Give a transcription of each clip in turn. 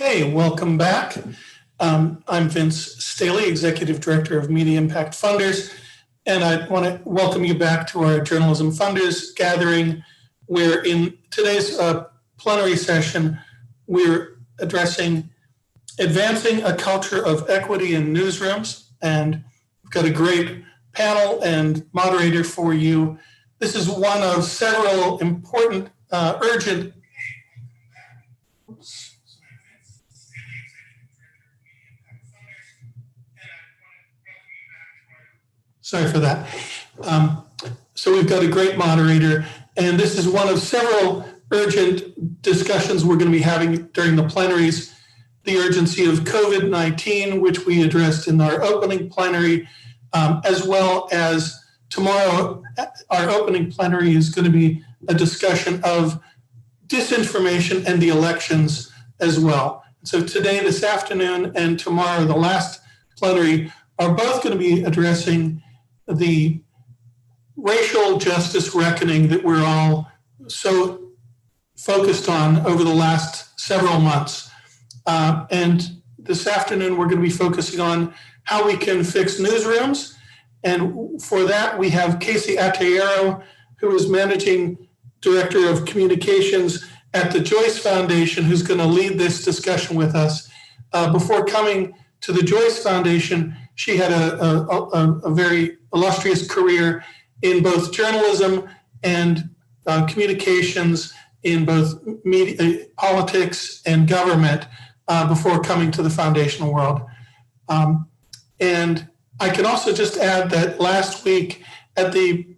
Okay, welcome back. I'm Vince Staley, Executive Director of Media Impact Funders, and I want to welcome you back to our Journalism Funders gathering, where in today's plenary session, we're addressing advancing a culture of equity in newsrooms, and we've got a great panel and moderator for you. This is one of several important, urgent. Sorry for that. So we've got a great moderator, and this is one of several urgent discussions we're going to be having during the plenaries. The urgency of COVID-19, which we addressed in our opening plenary, as well as tomorrow, our opening plenary is going to be a discussion of disinformation and the elections as well. So today, this afternoon, and tomorrow, the last plenary, are both going to be addressing the racial justice reckoning that we're all so focused on over the last several months. And this afternoon, we're going to be focusing on how we can fix newsrooms. And for that, we have Kayce Ataiyero, who is Managing Director of Communications at the Joyce Foundation, who's going to lead this discussion with us. Before coming to the Joyce Foundation, she had a very illustrious career in both journalism and communications in both media, politics and government before coming to the foundational world. And I can also just add that last week at the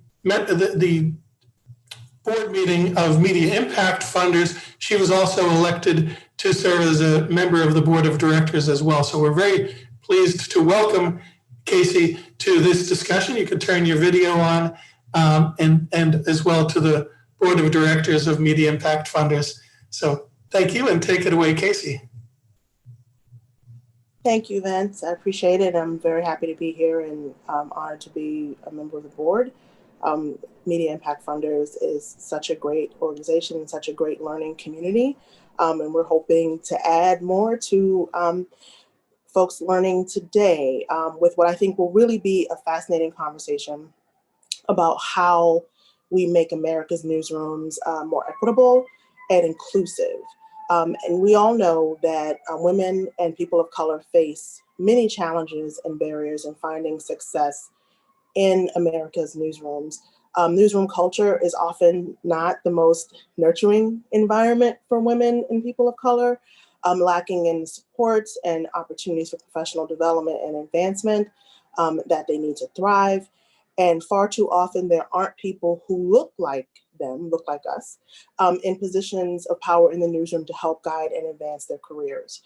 board meeting of Media Impact Funders, she was also elected to serve as a member of the board of directors as well. So we're very pleased to welcome Kayce to this discussion. You can turn your video on, and as well to the board of directors of Media Impact Funders. So thank you, and take it away, Kayce. Thank you, Vince. I appreciate it. I'm very happy to be here and honored to be a member of the board. Media Impact Funders is such a great organization and such a great learning community. And we're hoping to add more to folks learning today with what I think will really be a fascinating conversation about how we make America's newsrooms more equitable and inclusive. And we all know that women and people of color face many challenges and barriers in finding success in America's newsrooms. Newsroom culture is often not the most nurturing environment for women and people of color, lacking in supports and opportunities for professional development and advancement that they need to thrive. And far too often, there aren't people who look like us, in positions of power in the newsroom to help guide and advance their careers.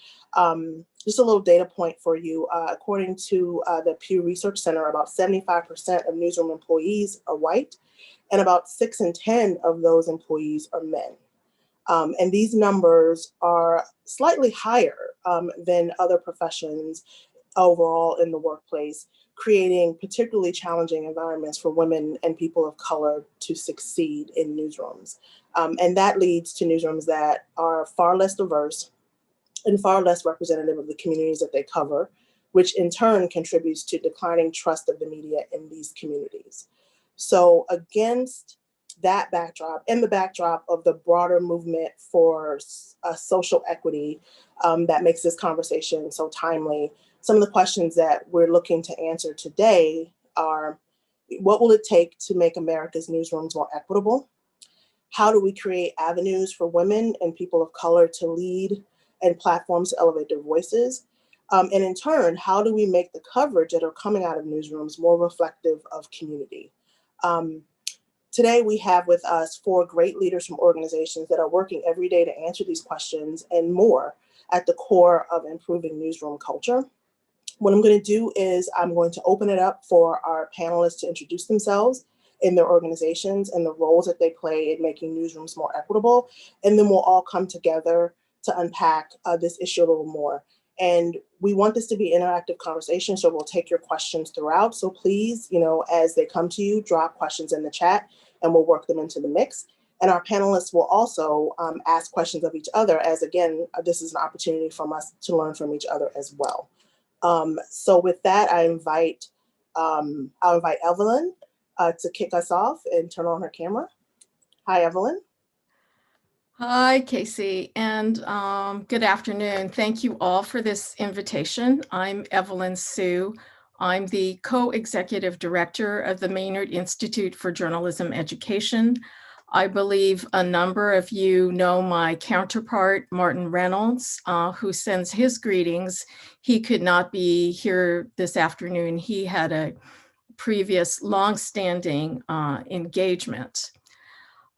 Just a little data point for you. According to the Pew Research Center, about 75% of newsroom employees are white, and about 6 in 10 of those employees are men. And these numbers are slightly higher than other professions overall in the workplace, creating particularly challenging environments for women and people of color to succeed in newsrooms. And that leads to newsrooms that are far less diverse and far less representative of the communities that they cover, which in turn contributes to declining trust of the media in these communities. So against that backdrop and the backdrop of the broader movement for social equity that makes this conversation so timely, some of the questions that we're looking to answer today are, what will it take to make America's newsrooms more equitable? How do we create avenues for women and people of color to lead and platforms to elevate their voices? And in turn, how do we make the coverage that are coming out of newsrooms more reflective of community? Today, we have with us 4 great leaders from organizations that are working every day to answer these questions and more at the core of improving newsroom culture. What I'm going to do is I'm going to open it up for our panelists to introduce themselves in their organizations and the roles that they play in making newsrooms more equitable. And then we'll all come together to unpack this issue a little more. And we want this to be an interactive conversation, so we'll take your questions throughout. So please, as they come to you, drop questions in the chat and we'll work them into the mix. And our panelists will also ask questions of each other, as again, this is an opportunity for us to learn from each other as well. So with that, I'll invite Evelyn to kick us off and turn on her camera. Hi, Evelyn. Hi, Kayce, and good afternoon. Thank you all for this invitation. I'm Evelyn Sue. I'm the co-executive director of the Maynard Institute for Journalism Education. I believe a number of you know my counterpart, Martin Reynolds, who sends his greetings. He could not be here this afternoon. He had a previous longstanding engagement.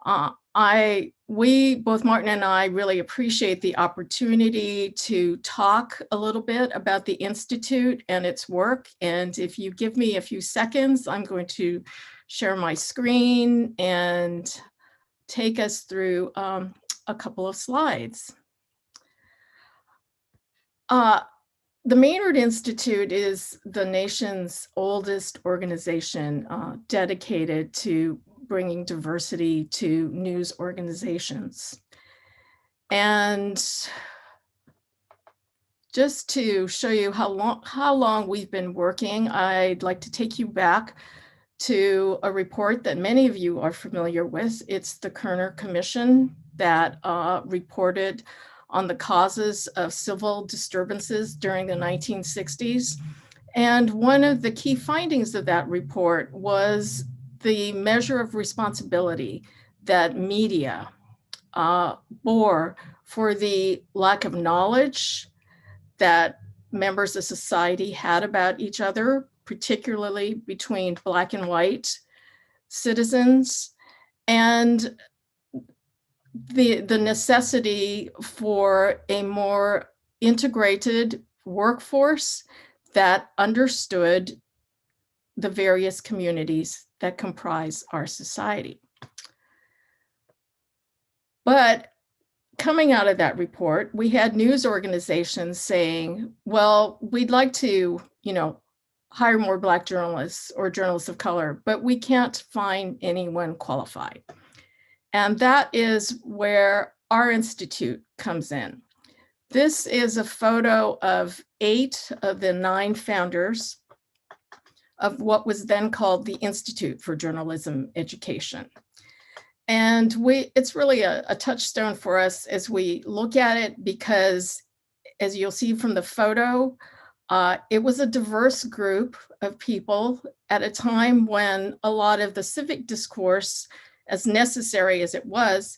Both Martin and I really appreciate the opportunity to talk a little bit about the Institute and its work. And if you give me a few seconds, I'm going to share my screen and take us through a couple of slides. The Maynard Institute is the nation's oldest organization dedicated to bringing diversity to news organizations. And just to show you how long we've been working, I'd like to take you back to a report that many of you are familiar with. It's the Kerner Commission that reported on the causes of civil disturbances during the 1960s. And one of the key findings of that report was the measure of responsibility that media bore for the lack of knowledge that members of society had about each other, particularly between Black and white citizens, and the necessity for a more integrated workforce that understood the various communities that comprise our society. But coming out of that report, we had news organizations saying, well, we'd like to, hire more Black journalists or journalists of color, but we can't find anyone qualified. And that is where our institute comes in. This is a photo of 8 of the 9 founders of what was then called the Institute for Journalism Education. And it's really a touchstone for us as we look at it, because as you'll see from the photo, it was a diverse group of people at a time when a lot of the civic discourse, as necessary as it was,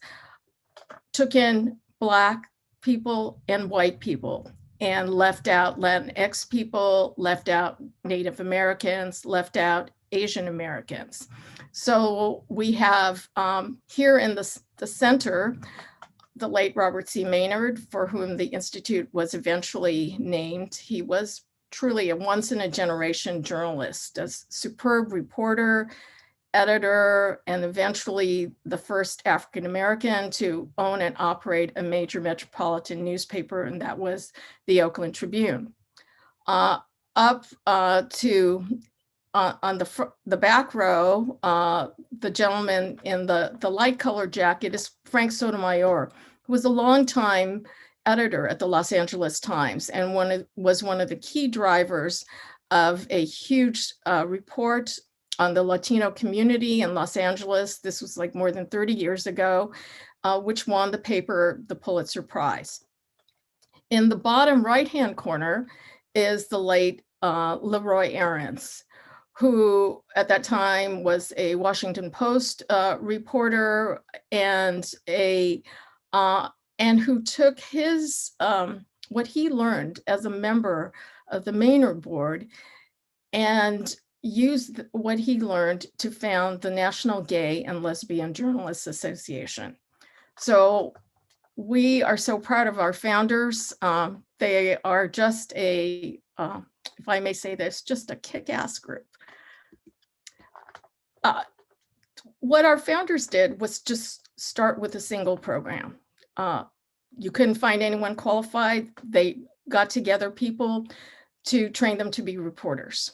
took in Black people and white people and left out Latinx people, left out Native Americans, left out Asian Americans. So we have here in the center, the late Robert C. Maynard, for whom the Institute was eventually named. He was truly a once-in-a-generation journalist, a superb reporter, editor, and eventually the first African-American to own and operate a major metropolitan newspaper, and that was the Oakland Tribune. On the back row, the gentleman in the light colored jacket is Frank Sotomayor, who was a longtime editor at the Los Angeles Times and was one of the key drivers of a huge report on the Latino community in Los Angeles. This was like more than 30 years ago, which won the paper the Pulitzer Prize. In the bottom right-hand corner is the late Leroy Aarons, who at that time was a Washington Post reporter and who took his what he learned as a member of the Maynard board and used what he learned to found the National Gay and Lesbian Journalists Association. So we are so proud of our founders. They are just if I may say this, just a kick-ass group. What our founders did was just start with a single program. You couldn't find anyone qualified. They got together people to train them to be reporters.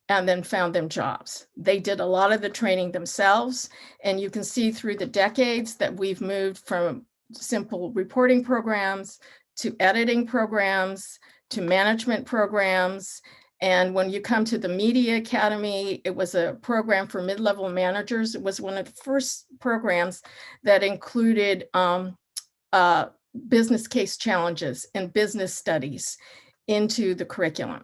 and then found them jobs. They did a lot of the training themselves, and you can see through the decades that we've moved from simple reporting programs to editing programs to management programs. And when you come to the Media Academy, it was a program for mid-level managers. It was one of the first programs that included business case challenges and business studies into the curriculum.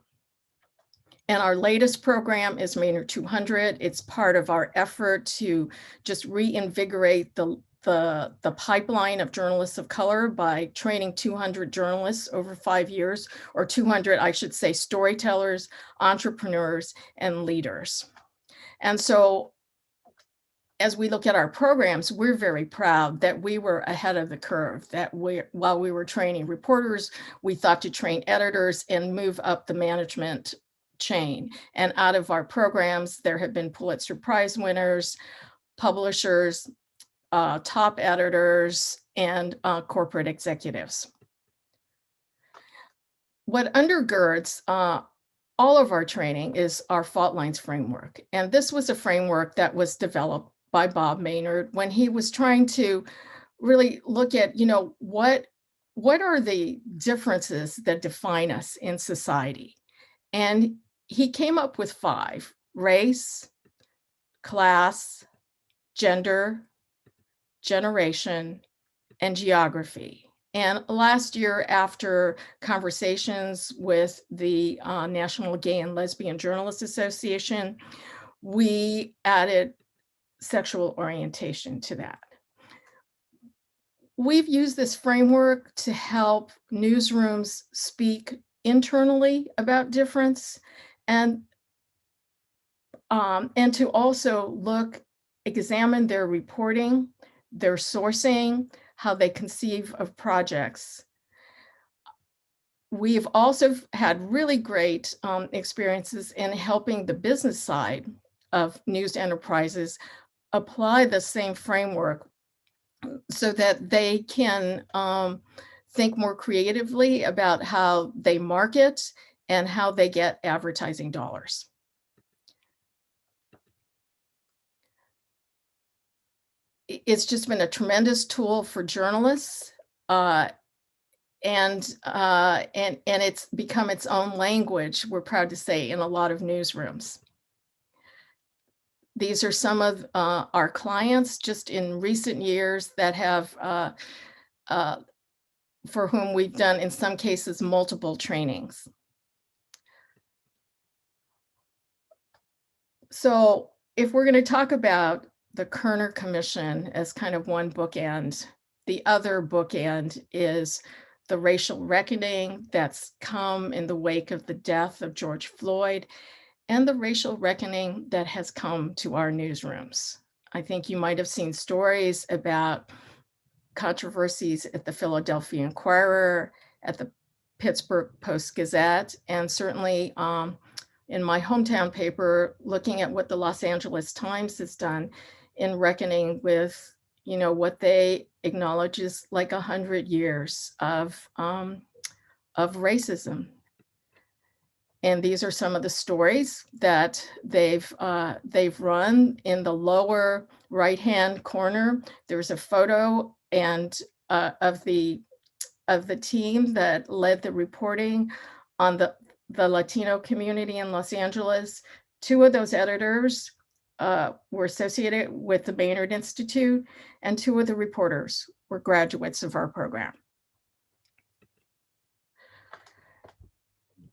And our latest program is Maynard 200. It's part of our effort to just reinvigorate the pipeline of journalists of color by training 200 journalists over 5 years, or 200, I should say, storytellers, entrepreneurs, and leaders. And so as we look at our programs, we're very proud that we were ahead of the curve, that while we were training reporters, we thought to train editors and move up the management chain. And out of our programs, there have been Pulitzer Prize winners, publishers, top editors, and corporate executives. What undergirds all of our training is our fault lines framework. And this was a framework that was developed by Bob Maynard when he was trying to really look at, what are the differences that define us in society? And he came up with 5: race, class, gender, generation, and geography. And last year, after conversations with the National Gay and Lesbian Journalists Association, we added sexual orientation to that. We've used this framework to help newsrooms speak internally about difference, and to also examine their reporting, their sourcing, how they conceive of projects. We've also had really great experiences in helping the business side of news enterprises apply the same framework so that they can think more creatively about how they market and how they get advertising dollars. It's just been a tremendous tool for journalists, and it's become its own language, we're proud to say, in a lot of newsrooms. These are some of our clients just in recent years that have, for whom we've done, in some cases, multiple trainings. So if we're going to talk about the Kerner Commission as kind of one bookend, the other bookend is the racial reckoning that's come in the wake of the death of George Floyd, and the racial reckoning that has come to our newsrooms. I think you might have seen stories about controversies at the Philadelphia Inquirer, at the Pittsburgh Post-Gazette, and certainly in my hometown paper, looking at what the Los Angeles Times has done in reckoning with, what they acknowledge is like 100 years of racism. And these are some of the stories that they've run. In the lower right-hand corner, there's a photo and of the team that led the reporting on the Latino community in Los Angeles. 2 of those editors were associated with the Maynard Institute, and 2 of the reporters were graduates of our program.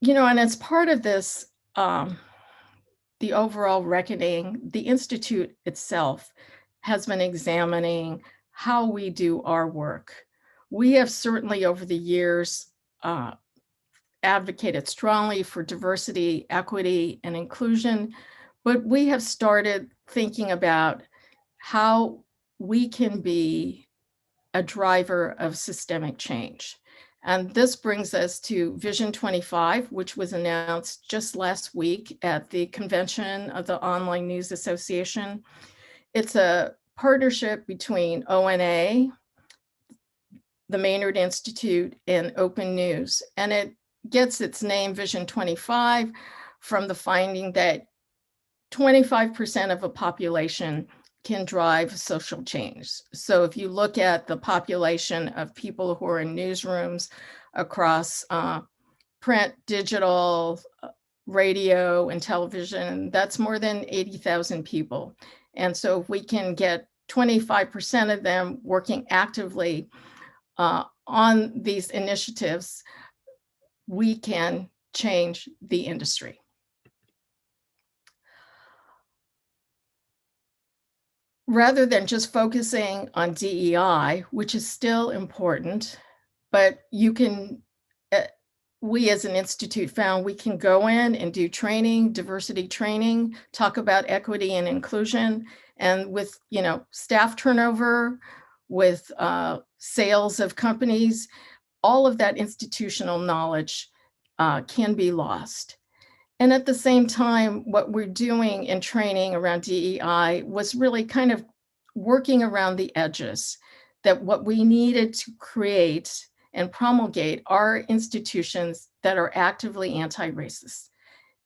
And as part of this, the overall reckoning, the Institute itself has been examining how we do our work. We have certainly over the years advocated strongly for diversity, equity, and inclusion, but we have started thinking about how we can be a driver of systemic change. And this brings us to Vision 25, which was announced just last week at the convention of the Online News Association. It's a partnership between ONA, the Maynard Institute, and Open News. And it gets its name, Vision 25, from the finding that 25% of a population can drive social change. So if you look at the population of people who are in newsrooms across print, digital, radio, and television, that's more than 80,000 people. And so if we can get 25% of them working actively on these initiatives, we can change the industry. Rather than just focusing on DEI, which is still important, but you can, we as an institute found we can go in and do training, diversity training, talk about equity and inclusion, and with, you know, staff turnover, with sales of companies, all of that institutional knowledge can be lost. And at the same time, what we're doing in training around DEI was really kind of working around the edges, that what we needed to create and promulgate are institutions that are actively anti-racist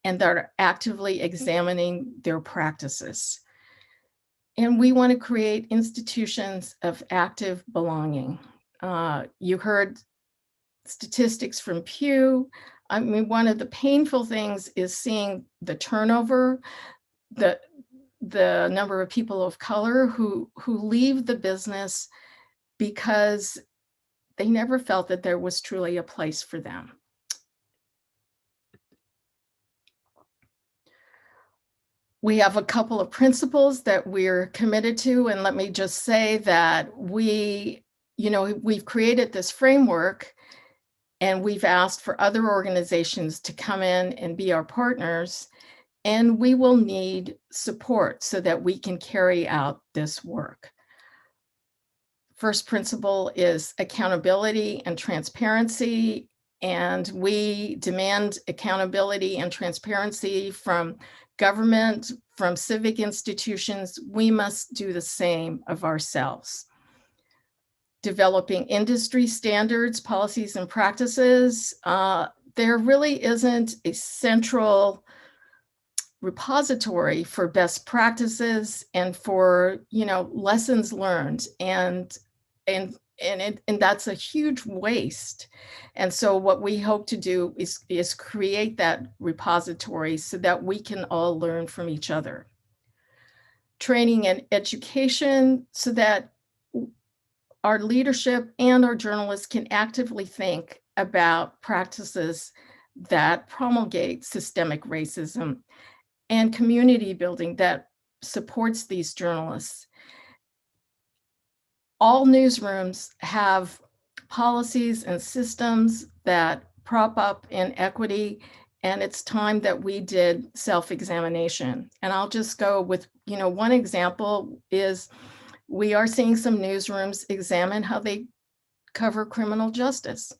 and that are actively examining their practices. And we want to create institutions of active belonging. You heard statistics from Pew. I mean, one of the painful things is seeing the turnover, the number of people of color who leave the business because they never felt that there was truly a place for them. We have a couple of principles that we're committed to, and let me just say that we've created this framework, and we've asked for other organizations to come in and be our partners, and we will need support so that we can carry out this work. First principle is accountability and transparency, and we demand accountability and transparency from government, from civic institutions. We must do the same of ourselves. Developing industry standards, policies, and practices. There really isn't a central repository for best practices and for, lessons learned, and that's a huge waste. And so what we hope to do is create that repository so that we can all learn from each other. Training and education so that our leadership and our journalists can actively think about practices that promulgate systemic racism, and community building that supports these journalists. All newsrooms have policies and systems that prop up inequity, and it's time that we did self-examination. And I'll just go with, one example is we are seeing some newsrooms examine how they cover criminal justice.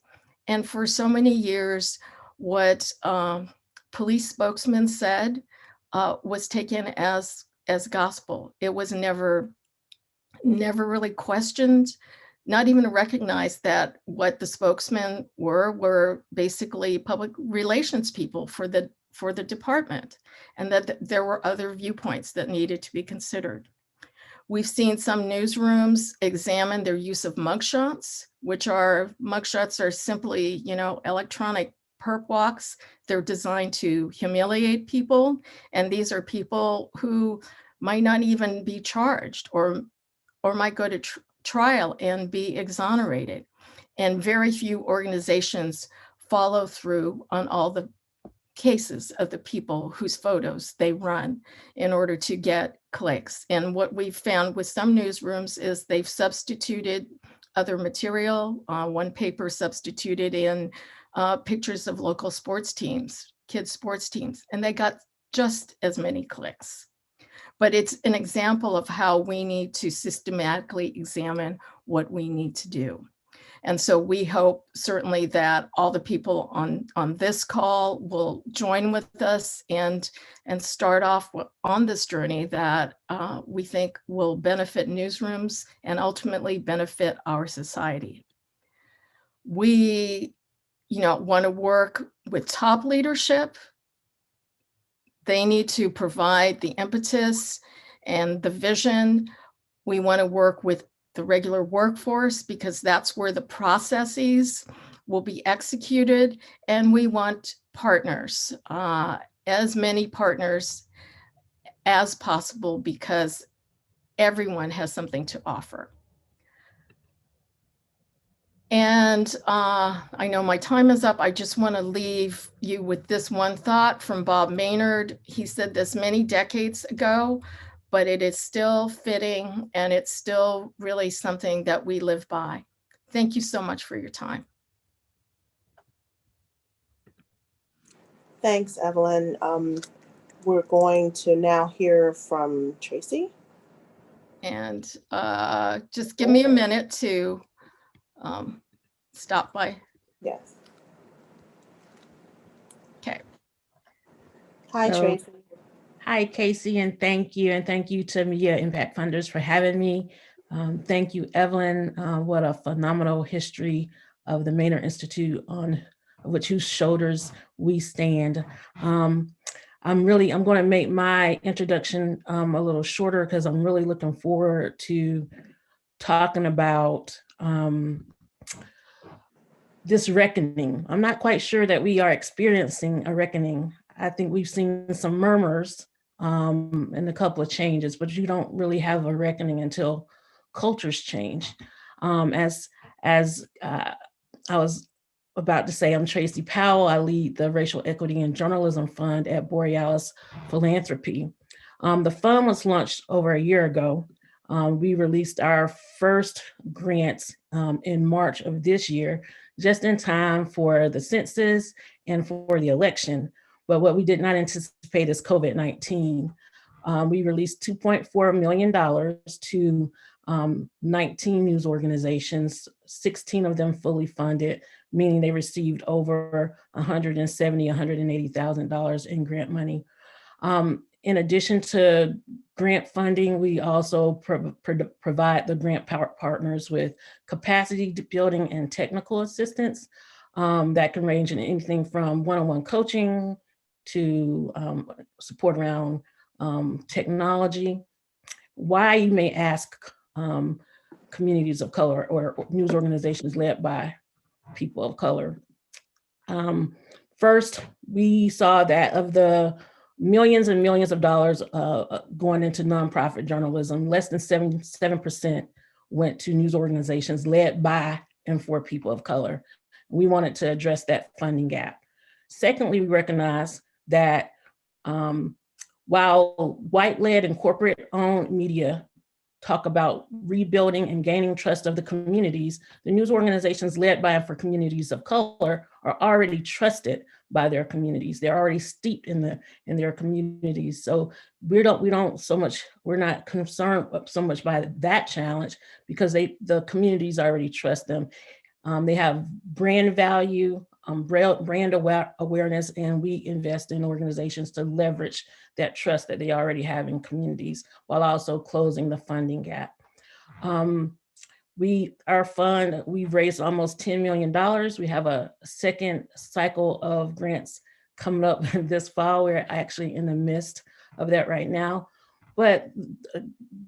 And for so many years, what police spokesmen said was taken as gospel. It was never really questioned, not even recognized that what the spokesmen were basically public relations people for the department, and that there were other viewpoints that needed to be considered. We've seen some newsrooms examine their use of mugshots, mugshots are simply, electronic perp walks. They're designed to humiliate people. And these are people who might not even be charged or might go to trial and be exonerated. And very few organizations follow through on all the cases of the people whose photos they run in order to get clicks. And what we've found with some newsrooms is they've substituted other material. One paper substituted in pictures of local sports teams, kids' sports teams, and they got just as many clicks. But it's an example of how we need to systematically examine what we need to do. And so we hope certainly that all the people on this call will join with us and start off on this journey that we think will benefit newsrooms and ultimately benefit our society. We want to work with top leadership they need to provide the impetus and the vision. We want to work with the regular workforce because that's where the processes will be executed. And we want partners, as many partners as possible, because everyone has something to offer. And I know my time is up. I just want to leave you with this one thought from Bob Maynard. He said this many decades ago, but it is still fitting and it's still really something that we live by. Thank you so much for your time. Thanks, Evelyn. We're going to now hear from Tracy. And just give me a minute to stop by. Yes. Okay. Hi, Tracy. Hi, Kayce, and thank you. And thank you to Media Impact Funders for having me. Thank you, Evelyn. What a phenomenal history of the Maynard Institute on whose shoulders we stand. I'm going to make my introduction a little shorter because I'm really looking forward to talking about this reckoning. I'm not quite sure that we are experiencing a reckoning. I think we've seen some murmurs and a couple of changes, but you don't really have a reckoning until cultures change. As I was about to say, I'm Tracy Powell. I lead the Racial Equity and Journalism Fund at Borealis Philanthropy. The fund was launched over a year ago. We released our first grants in March of this year, just in time for the census and for the election. But what we did not anticipate is COVID-19. We released $2.4 million to 19 news organizations, 16 of them fully funded, meaning they received over $170,000, $180,000 in grant money. In addition to grant funding, we also provide the grant partners with capacity building and technical assistance that can range in anything from one-on-one coaching to support around technology. Why, you may ask, communities of color or news organizations led by people of color. First, we saw that of the millions and millions of dollars going into nonprofit journalism, less than 7% went to news organizations led by and for people of color. We wanted to address that funding gap. Secondly, we recognize that while white-led and corporate-owned media talk about rebuilding and gaining trust of the communities, the news organizations led by and for communities of color are already trusted by their communities. They're already steeped in their communities. So we're not concerned so much by that challenge because the communities already trust them. They have brand value, brand awareness, and we invest in organizations to leverage that trust that they already have in communities while also closing the funding gap. Our fund, we've raised almost $10 million. We have a second cycle of grants coming up this fall. We're actually in the midst of that right now. But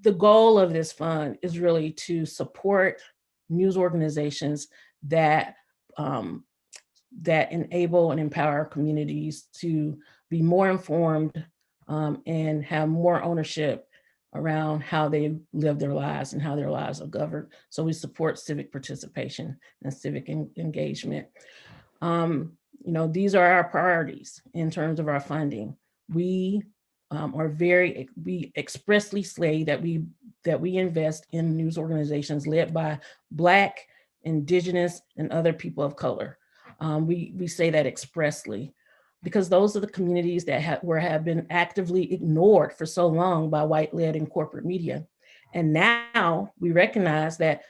the goal of this fund is really to support news organizations that enable and empower communities to be more informed and have more ownership around how they live their lives and how their lives are governed. So we support civic participation and civic engagement. These are our priorities in terms of our funding. We expressly say that we invest in news organizations led by Black, Indigenous, and other people of color. We say that expressly because those are the communities that have been actively ignored for so long by white-led and corporate media. And now we recognize that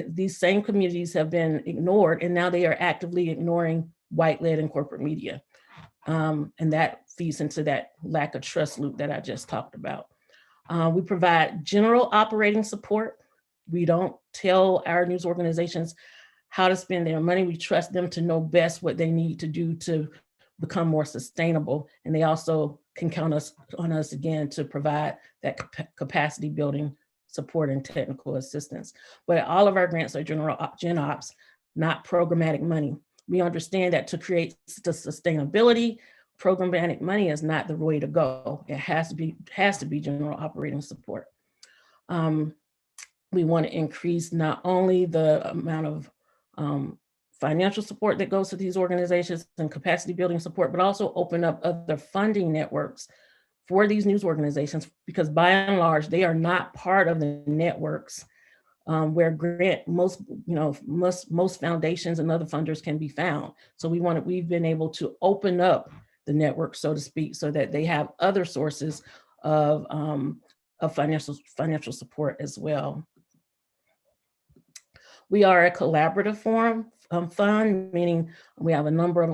these same communities have been ignored and now they are actively ignoring white-led and corporate media. And that feeds into that lack of trust loop that I just talked about. We provide general operating support. We don't tell our news organizations how to spend their money. We trust them to know best what they need to do to become more sustainable. And they also can count on us again to provide that capacity building support and technical assistance. But all of our grants are gen ops, not programmatic money. We understand that to create the sustainability, programmatic money is not the way to go. It has to be general operating support. We want to increase not only the amount of financial support that goes to these organizations and capacity building support, but also open up other funding networks for these news organizations, because by and large, they are not part of the networks where most foundations and other funders can be found. So we've been able to open up the network, so to speak, so that they have other sources of financial support as well. We are a collaborative fund, meaning we have a number of a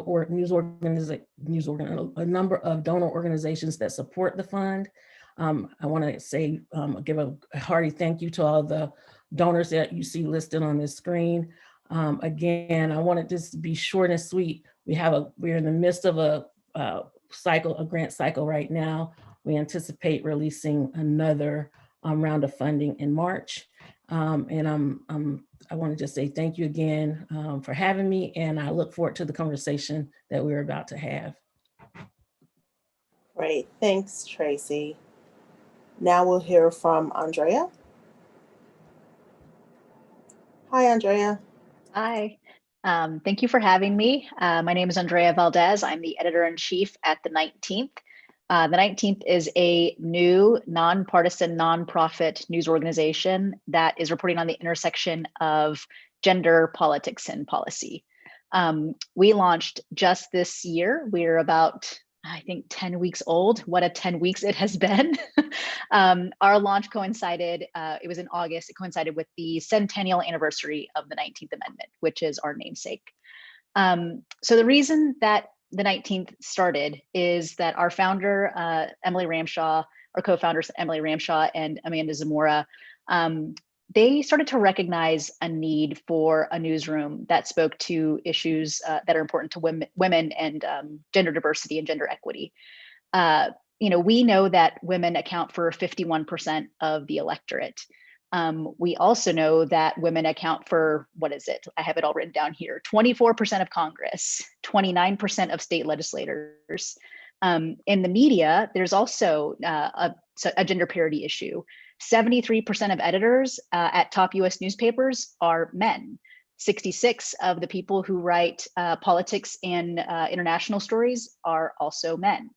number of donor organizations that support the fund. I want to say, give a hearty thank you to all the donors that you see listed on this screen. Again, I wanted this to be short and sweet. We're in the midst of a grant cycle right now. We anticipate releasing another round of funding in March. I want to just say thank you again for having me, and I look forward to the conversation that we're about to have. Great, thanks, Tracy. Now we'll hear from Andrea. Hi, Andrea. Hi, thank you for having me. My name is Andrea Valdez. I'm the editor-in-chief at The 19th. The 19th is a new nonpartisan, nonprofit news organization that is reporting on the intersection of gender, politics, and policy. We launched just this year. We're about, I think, 10 weeks old. What a 10 weeks it has been. Our launch coincided, it was in August, it coincided with the centennial anniversary of the 19th Amendment, which is our namesake. So the reason that the 19th started is that our founder, Emily Ramshaw, our co-founders, Emily Ramshaw and Amanda Zamora, they started to recognize a need for a newsroom that spoke to issues that are important to women and gender diversity and gender equity. We know that women account for 51% of the electorate. We also know that women account for, what is it? I have it all written down here. 24% of Congress, 29% of state legislators. In the media, there's also a gender parity issue. 73% of editors at top US newspapers are men. 66 of the people who write politics and international stories are also men.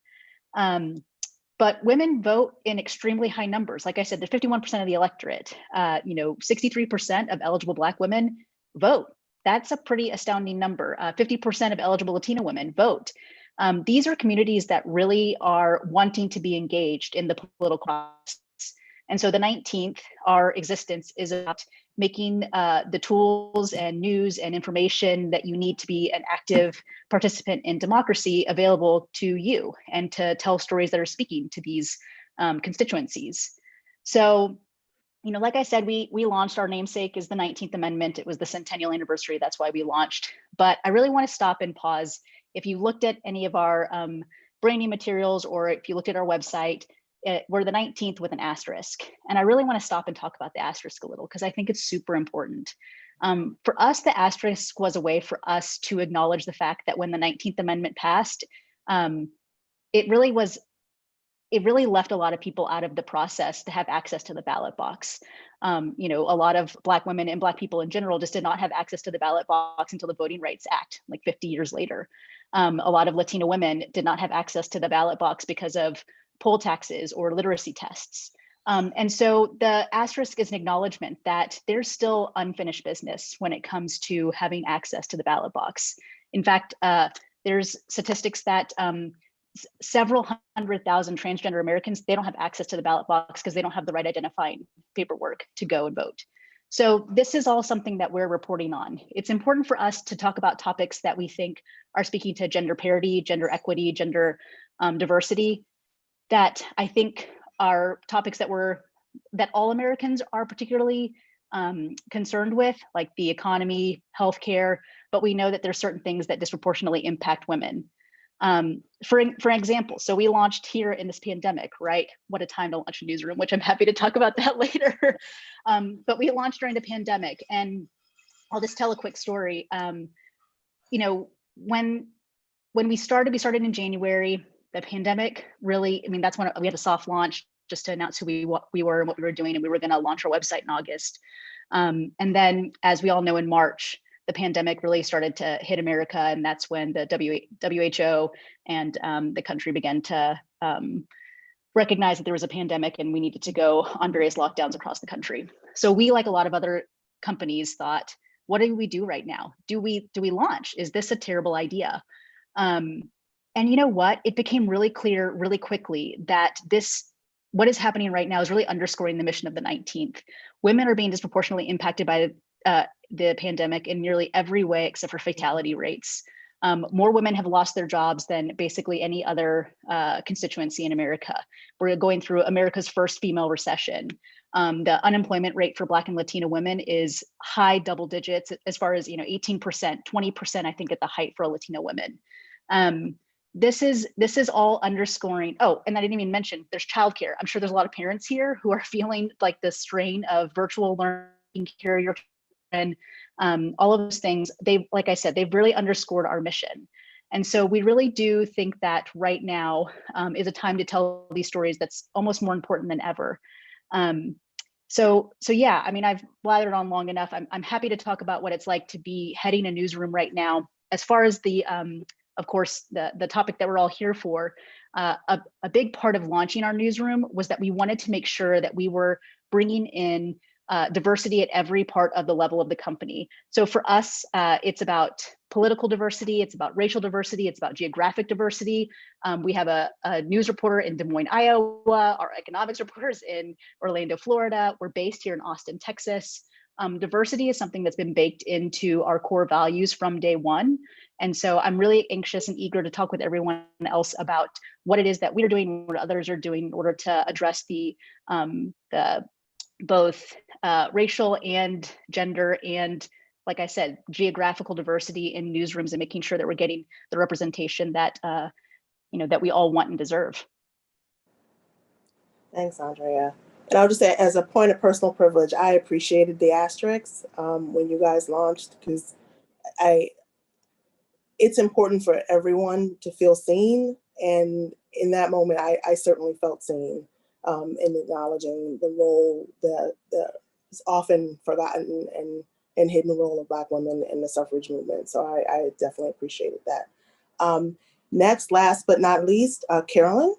But women vote in extremely high numbers. Like I said, there's 51% of the electorate. 63% of eligible Black women vote. That's a pretty astounding number. 50% of eligible Latina women vote. These are communities that really are wanting to be engaged in the political process. And so the 19th, our existence is about making the tools and news and information that you need to be an active participant in democracy available to you and to tell stories that are speaking to these constituencies. So, like I said, we launched, our namesake is the 19th Amendment. It was the centennial anniversary. That's why we launched. But I really want to stop and pause. If you looked at any of our branding materials, or if you looked at our website, we're the 19th with an asterisk. And I really want to stop and talk about the asterisk a little, because I think it's super important. For us, the asterisk was a way for us to acknowledge the fact that when the 19th Amendment passed, it really left a lot of people out of the process to have access to the ballot box. A lot of Black women and Black people in general just did not have access to the ballot box until the Voting Rights Act, like 50 years later. A lot of Latina women did not have access to the ballot box because of poll taxes or literacy tests. And so the asterisk is an acknowledgement that there's still unfinished business when it comes to having access to the ballot box. In fact, there's statistics that several 100,000 transgender Americans, they don't have access to the ballot box because they don't have the right identifying paperwork to go and vote. So this is all something that we're reporting on. It's important for us to talk about topics that we think are speaking to gender parity, gender equity, gender diversity, that I think are topics that all Americans are particularly concerned with, like the economy, healthcare, but we know that there's certain things that disproportionately impact women. For example, so we launched here in this pandemic, right? What a time to launch a newsroom, which I'm happy to talk about that later. But we launched during the pandemic, and I'll just tell a quick story. You know, when we started in January. The pandemic really, I mean, that's when we had a soft launch just to announce who we were and what we were doing, and we were going to launch our website in August. And then, as we all know, in March, the pandemic really started to hit America, and that's when the WHO and the country began to recognize that there was a pandemic and we needed to go on various lockdowns across the country. So we, like a lot of other companies, thought, what do we do right now? Do we launch? Is this a terrible idea? And you know what? It became really clear really quickly that what is happening right now is really underscoring the mission of the 19th. Women are being disproportionately impacted by the pandemic in nearly every way except for fatality rates. More women have lost their jobs than basically any other constituency in America. We're going through America's first female recession. The unemployment rate for Black and Latina women is high double digits, as far as 18%, 20%, I think, at the height for Latina women. This is all underscoring. Oh, and I didn't even mention there's childcare. I'm sure there's a lot of parents here who are feeling like the strain of virtual learning, care your children, all of those things. Like I said, they've really underscored our mission. And so we really do think that right now is a time to tell these stories that's almost more important than ever. So yeah, I mean, I've blathered on long enough. I'm happy to talk about what it's like to be heading a newsroom right now. As far as of course, the topic that we're all here for, a big part of launching our newsroom was that we wanted to make sure that we were bringing in diversity at every part of the level of the company. So for us, it's about political diversity, it's about racial diversity, it's about geographic diversity. We have a news reporter in Des Moines, Iowa, our economics reporters in Orlando, Florida. We're based here in Austin, Texas. Diversity is something that's been baked into our core values from day one. And so I'm really anxious and eager to talk with everyone else about what it is that we're doing, what others are doing in order to address the both racial and gender and, like I said, geographical diversity in newsrooms, and making sure that we're getting the representation that that we all want and deserve. Thanks, Andrea. And I'll just say, as a point of personal privilege, I appreciated the asterisks when you guys launched, because it's important for everyone to feel seen. And in that moment, I certainly felt seen in acknowledging the role that is often forgotten and hidden role of Black women in the suffrage movement. So I definitely appreciated that. Next, last but not least, Carolyn.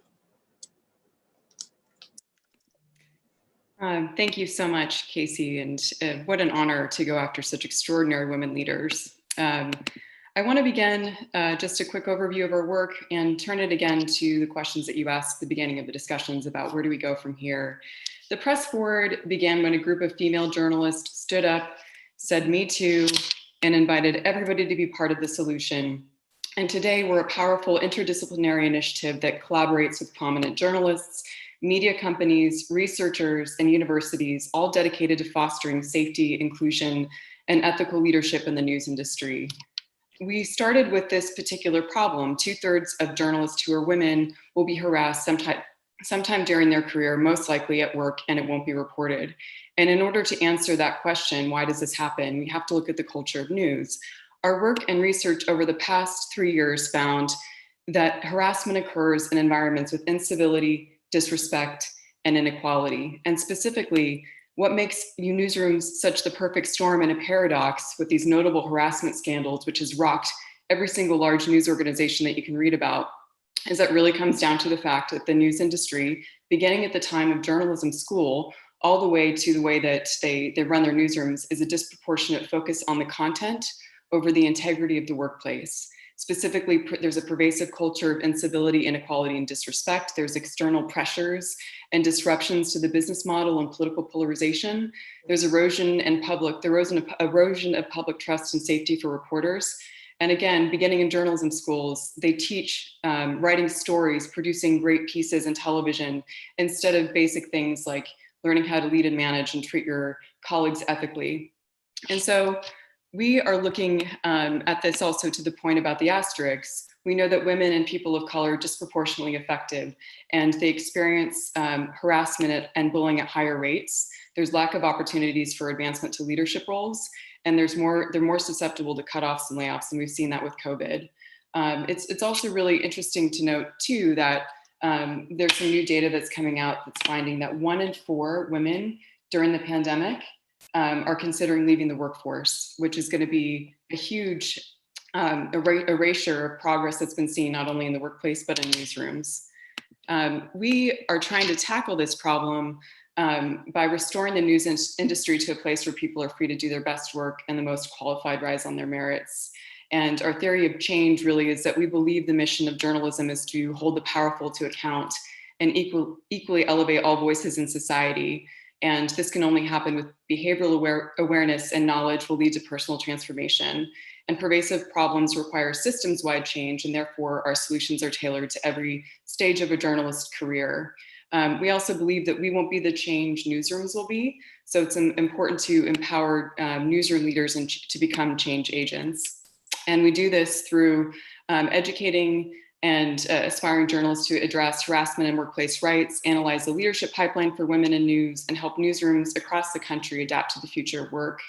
Thank you so much, Kayce, and what an honor to go after such extraordinary women leaders. I want to begin just a quick overview of our work and turn it again to the questions that you asked at the beginning of the discussions about where do we go from here. The press forward began when a group of female journalists stood up, said "Me too," and invited everybody to be part of the solution. And today we're a powerful interdisciplinary initiative that collaborates with prominent journalists, media companies, researchers, and universities, all dedicated to fostering safety, inclusion, and ethical leadership in the news industry. We started with this particular problem. 2/3 of journalists who are women will be harassed sometime during their career, most likely at work, and it won't be reported. And in order to answer that question, why does this happen? We have to look at the culture of news. Our work and research over the past 3 years found that harassment occurs in environments with incivility, disrespect, and inequality. And specifically, what makes newsrooms such the perfect storm and a paradox with these notable harassment scandals, which has rocked every single large news organization that you can read about, is that really comes down to the fact that the news industry, beginning at the time of journalism school, all the way to the way that they run their newsrooms, is a disproportionate focus on the content over the integrity of the workplace. Specifically, there's a pervasive culture of incivility, inequality, and disrespect. There's external pressures and disruptions to the business model and political polarization. There's erosion of public trust and safety for reporters. And again, beginning in journalism schools, they teach writing stories, producing great pieces in television, instead of basic things like learning how to lead and manage and treat your colleagues ethically. And so we are looking at this also to the point about the asterisks. we know that women and people of color are disproportionately affected, and they experience harassment and bullying at higher rates. There's lack of opportunities for advancement to leadership roles, and they're more susceptible to cutoffs and layoffs, and we've seen that with COVID. It's also really interesting to note too that there's some new data that's coming out that's finding that 1 in 4 women during the pandemic are considering leaving the workforce, which is going to be a huge erasure of progress that's been seen not only in the workplace but in newsrooms. We are trying to tackle this problem by restoring the news industry to a place where people are free to do their best work and the most qualified rise on their merits. And our theory of change really is that we believe the mission of journalism is to hold the powerful to account and equally elevate all voices in society. And this can only happen with behavioral awareness, and knowledge will lead to personal transformation. And pervasive problems require systems-wide change, and therefore our solutions are tailored to every stage of a journalist's career. We also believe that we won't be the change newsrooms will be, so it's important to empower newsroom leaders and to become change agents. And we do this through educating and aspiring journalists to address harassment and workplace rights, analyze the leadership pipeline for women in news, and help newsrooms across the country adapt to the future of work.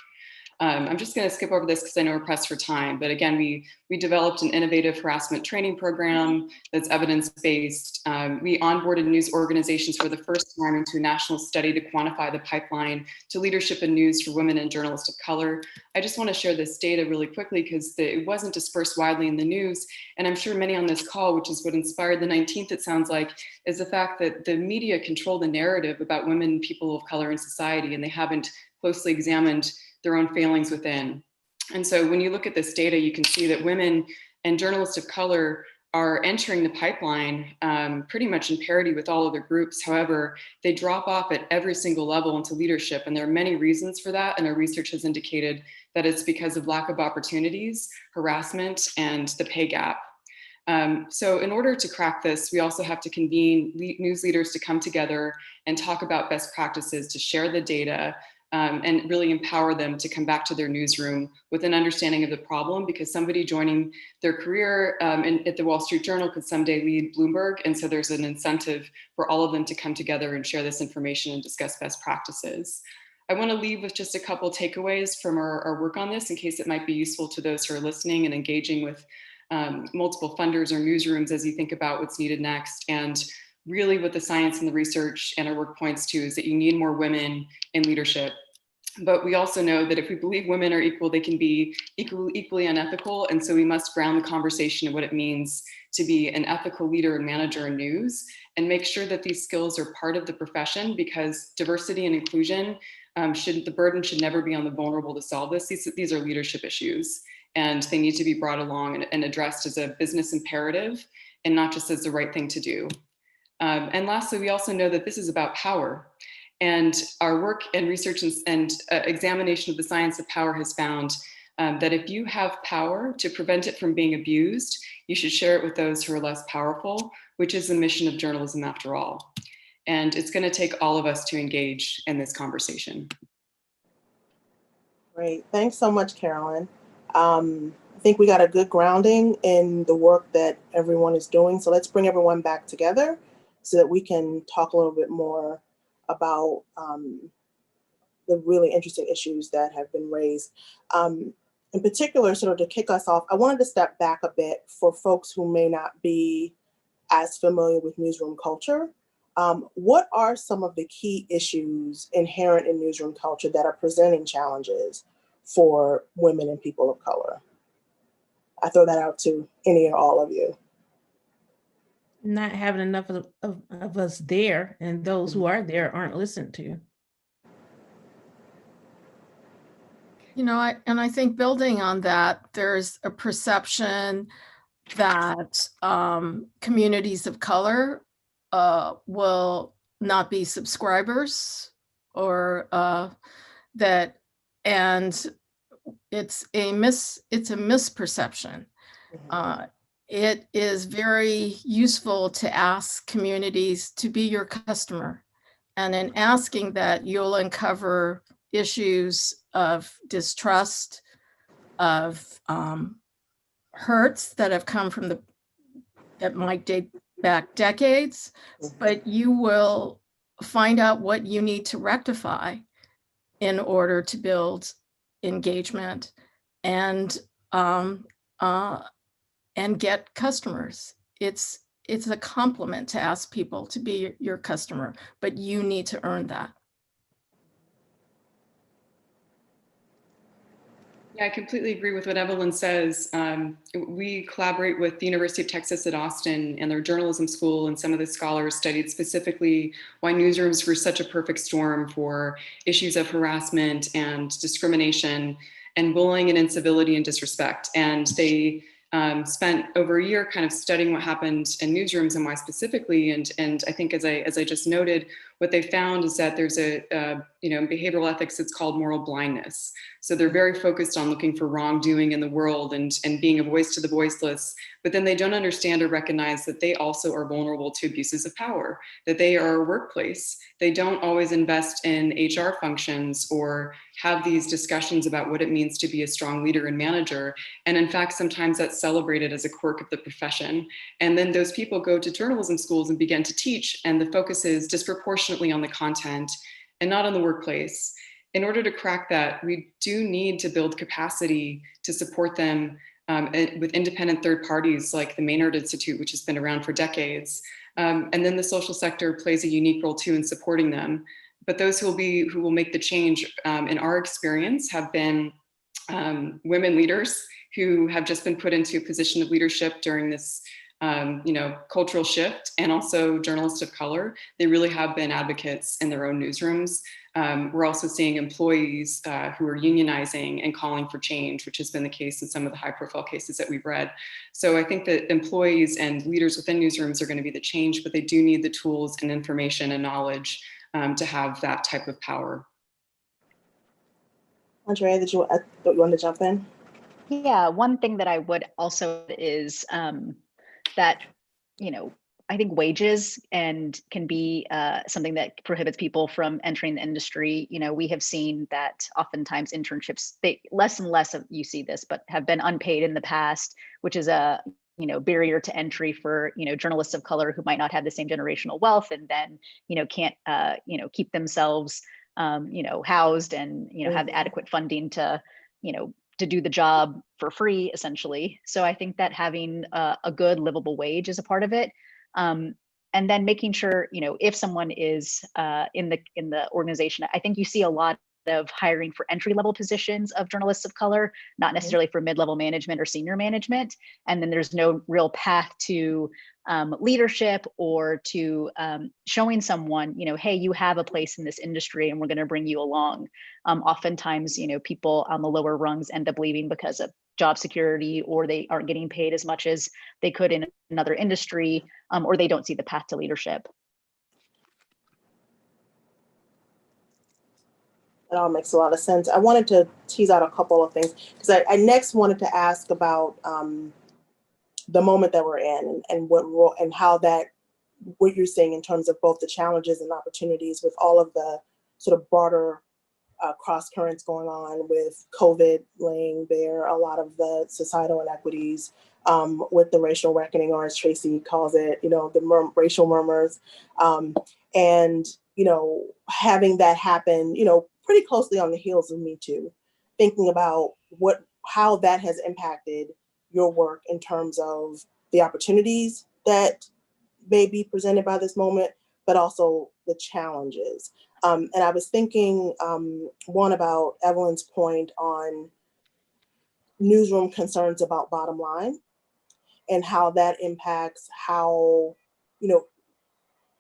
I'm just going to skip over this because I know we're pressed for time. But again, we developed an innovative harassment training program that's evidence-based. We onboarded news organizations for the first time into a national study to quantify the pipeline to leadership in news for women and journalists of color. I just want to share this data really quickly because it wasn't dispersed widely in the news. And I'm sure many on this call, which is what inspired the 19th, it sounds like, is the fact that the media control the narrative about women and people of color in society, and they haven't closely examined their own failings within. And so when you look at this data, you can see that women and journalists of color are entering the pipeline pretty much in parity with all other groups. However, they drop off at every single level into leadership. And there are many reasons for that. And our research has indicated that it's because of lack of opportunities, harassment, and the pay gap. So in order to crack this, we also have to convene news leaders to come together and talk about best practices, to share the data, and really empower them to come back to their newsroom with an understanding of the problem, because somebody joining their career at the Wall Street Journal could someday lead Bloomberg. And so there's an incentive for all of them to come together and share this information and discuss best practices. I want to leave with just a couple takeaways from our work on this in case it might be useful to those who are listening and engaging with multiple funders or newsrooms as you think about what's needed next. And really what the science and the research and our work points to is that you need more women in leadership. But we also know that if we believe women are equal, they can be equally unethical. And so we must ground the conversation in what it means to be an ethical leader and manager in news, and make sure that these skills are part of the profession, because diversity and inclusion, the burden should never be on the vulnerable to solve this. These are leadership issues, and they need to be brought along and addressed as a business imperative and not just as the right thing to do. And lastly, we also know that this is about power. And our work and research and examination of the science of power has found that if you have power, to prevent it from being abused, you should share it with those who are less powerful, which is the mission of journalism after all. And it's going to take all of us to engage in this conversation. Great. Thanks so much, Carolyn. I think we got a good grounding in the work that everyone is doing. So let's bring everyone back together so that we can talk a little bit more about the really interesting issues that have been raised. In particular, sort of to kick us off, I wanted to step back a bit for folks who may not be as familiar with newsroom culture. What are some of the key issues inherent in newsroom culture that are presenting challenges for women and people of color? I throw that out to any or all of you. Not having enough of us there, and those who are there aren't listened to. You know, I think building on that, there's a perception that communities of color will not be subscribers, or that, and it's a misperception. It is very useful to ask communities to be your customer, and in asking that, you'll uncover issues of distrust, of hurts that have come from that might date back decades, but you will find out what you need to rectify in order to build engagement and get customers. It's a compliment to ask people to be your customer, but you need to earn that. Yeah, I completely agree with what Evelyn says. We collaborate with the University of Texas at Austin and their journalism school, and some of the scholars studied specifically why newsrooms were such a perfect storm for issues of harassment and discrimination and bullying and incivility and disrespect. And they spent over a year kind of studying what happened in newsrooms and why specifically. And I think as I just noted, what they found is that there's a behavioral ethics, it's called moral blindness. So they're very focused on looking for wrongdoing in the world and being a voice to the voiceless, but then they don't understand or recognize that they also are vulnerable to abuses of power, that they are a workplace. They don't always invest in HR functions or have these discussions about what it means to be a strong leader and manager. And in fact, sometimes that's celebrated as a quirk of the profession. And then those people go to journalism schools and begin to teach, and the focus is disproportionately on the content and not on the workplace. In order to crack that, we do need to build capacity to support them with independent third parties like the Maynard Institute, which has been around for decades. And then the social sector plays a unique role too in supporting them. But those who will make the change, in our experience, have been women leaders who have just been put into a position of leadership during this cultural shift, and also journalists of color. They really have been advocates in their own newsrooms. We're also seeing employees who are unionizing and calling for change, which has been the case in some of the high profile cases that we've read. So I think that employees and leaders within newsrooms are going to be the change, but they do need the tools and information and knowledge to have that type of power. Andrea, did you want to jump in? Yeah, one thing that I would also is that, I think wages can be something that prohibits people from entering the industry. We have seen that oftentimes internships, less and less of you see this, but have been unpaid in the past, which is a barrier to entry for journalists of color who might not have the same generational wealth, and then can't keep themselves housed and have adequate funding to do the job for free, essentially. So I think that having a good livable wage is a part of it. And then making sure, if someone is in the organization, I think you see a lot of hiring for entry-level positions of journalists of color, not necessarily for mid-level management or senior management. And then there's no real path to leadership or to showing someone, hey, you have a place in this industry and we're going to bring you along. Oftentimes, people on the lower rungs end up leaving because of job security, or they aren't getting paid as much as they could in another industry, or they don't see the path to leadership. It all makes a lot of sense. I wanted to tease out a couple of things because I next wanted to ask about the moment that we're in and what role and how that, what you're seeing in terms of both the challenges and opportunities with all of the sort of broader cross currents going on with COVID laying bare a lot of the societal inequities, with the racial reckoning, or as Tracy calls it, the racial murmurs, and having that happen, pretty closely on the heels of Me Too, thinking about how that has impacted your work in terms of the opportunities that may be presented by this moment, but also the challenges. And I was thinking, one, about Evelyn's point on newsroom concerns about bottom line and how that impacts how,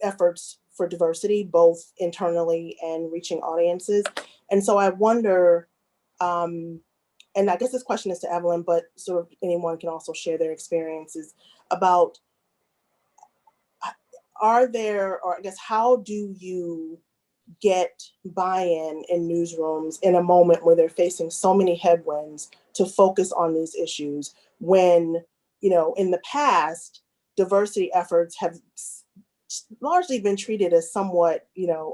efforts for diversity, both internally and reaching audiences. And so I wonder, and I guess this question is to Evelyn, but sort of anyone can also share their experiences about, are there, or I guess, how do you get buy-in in newsrooms in a moment where they're facing so many headwinds to focus on these issues when, in the past, diversity efforts have largely been treated as somewhat,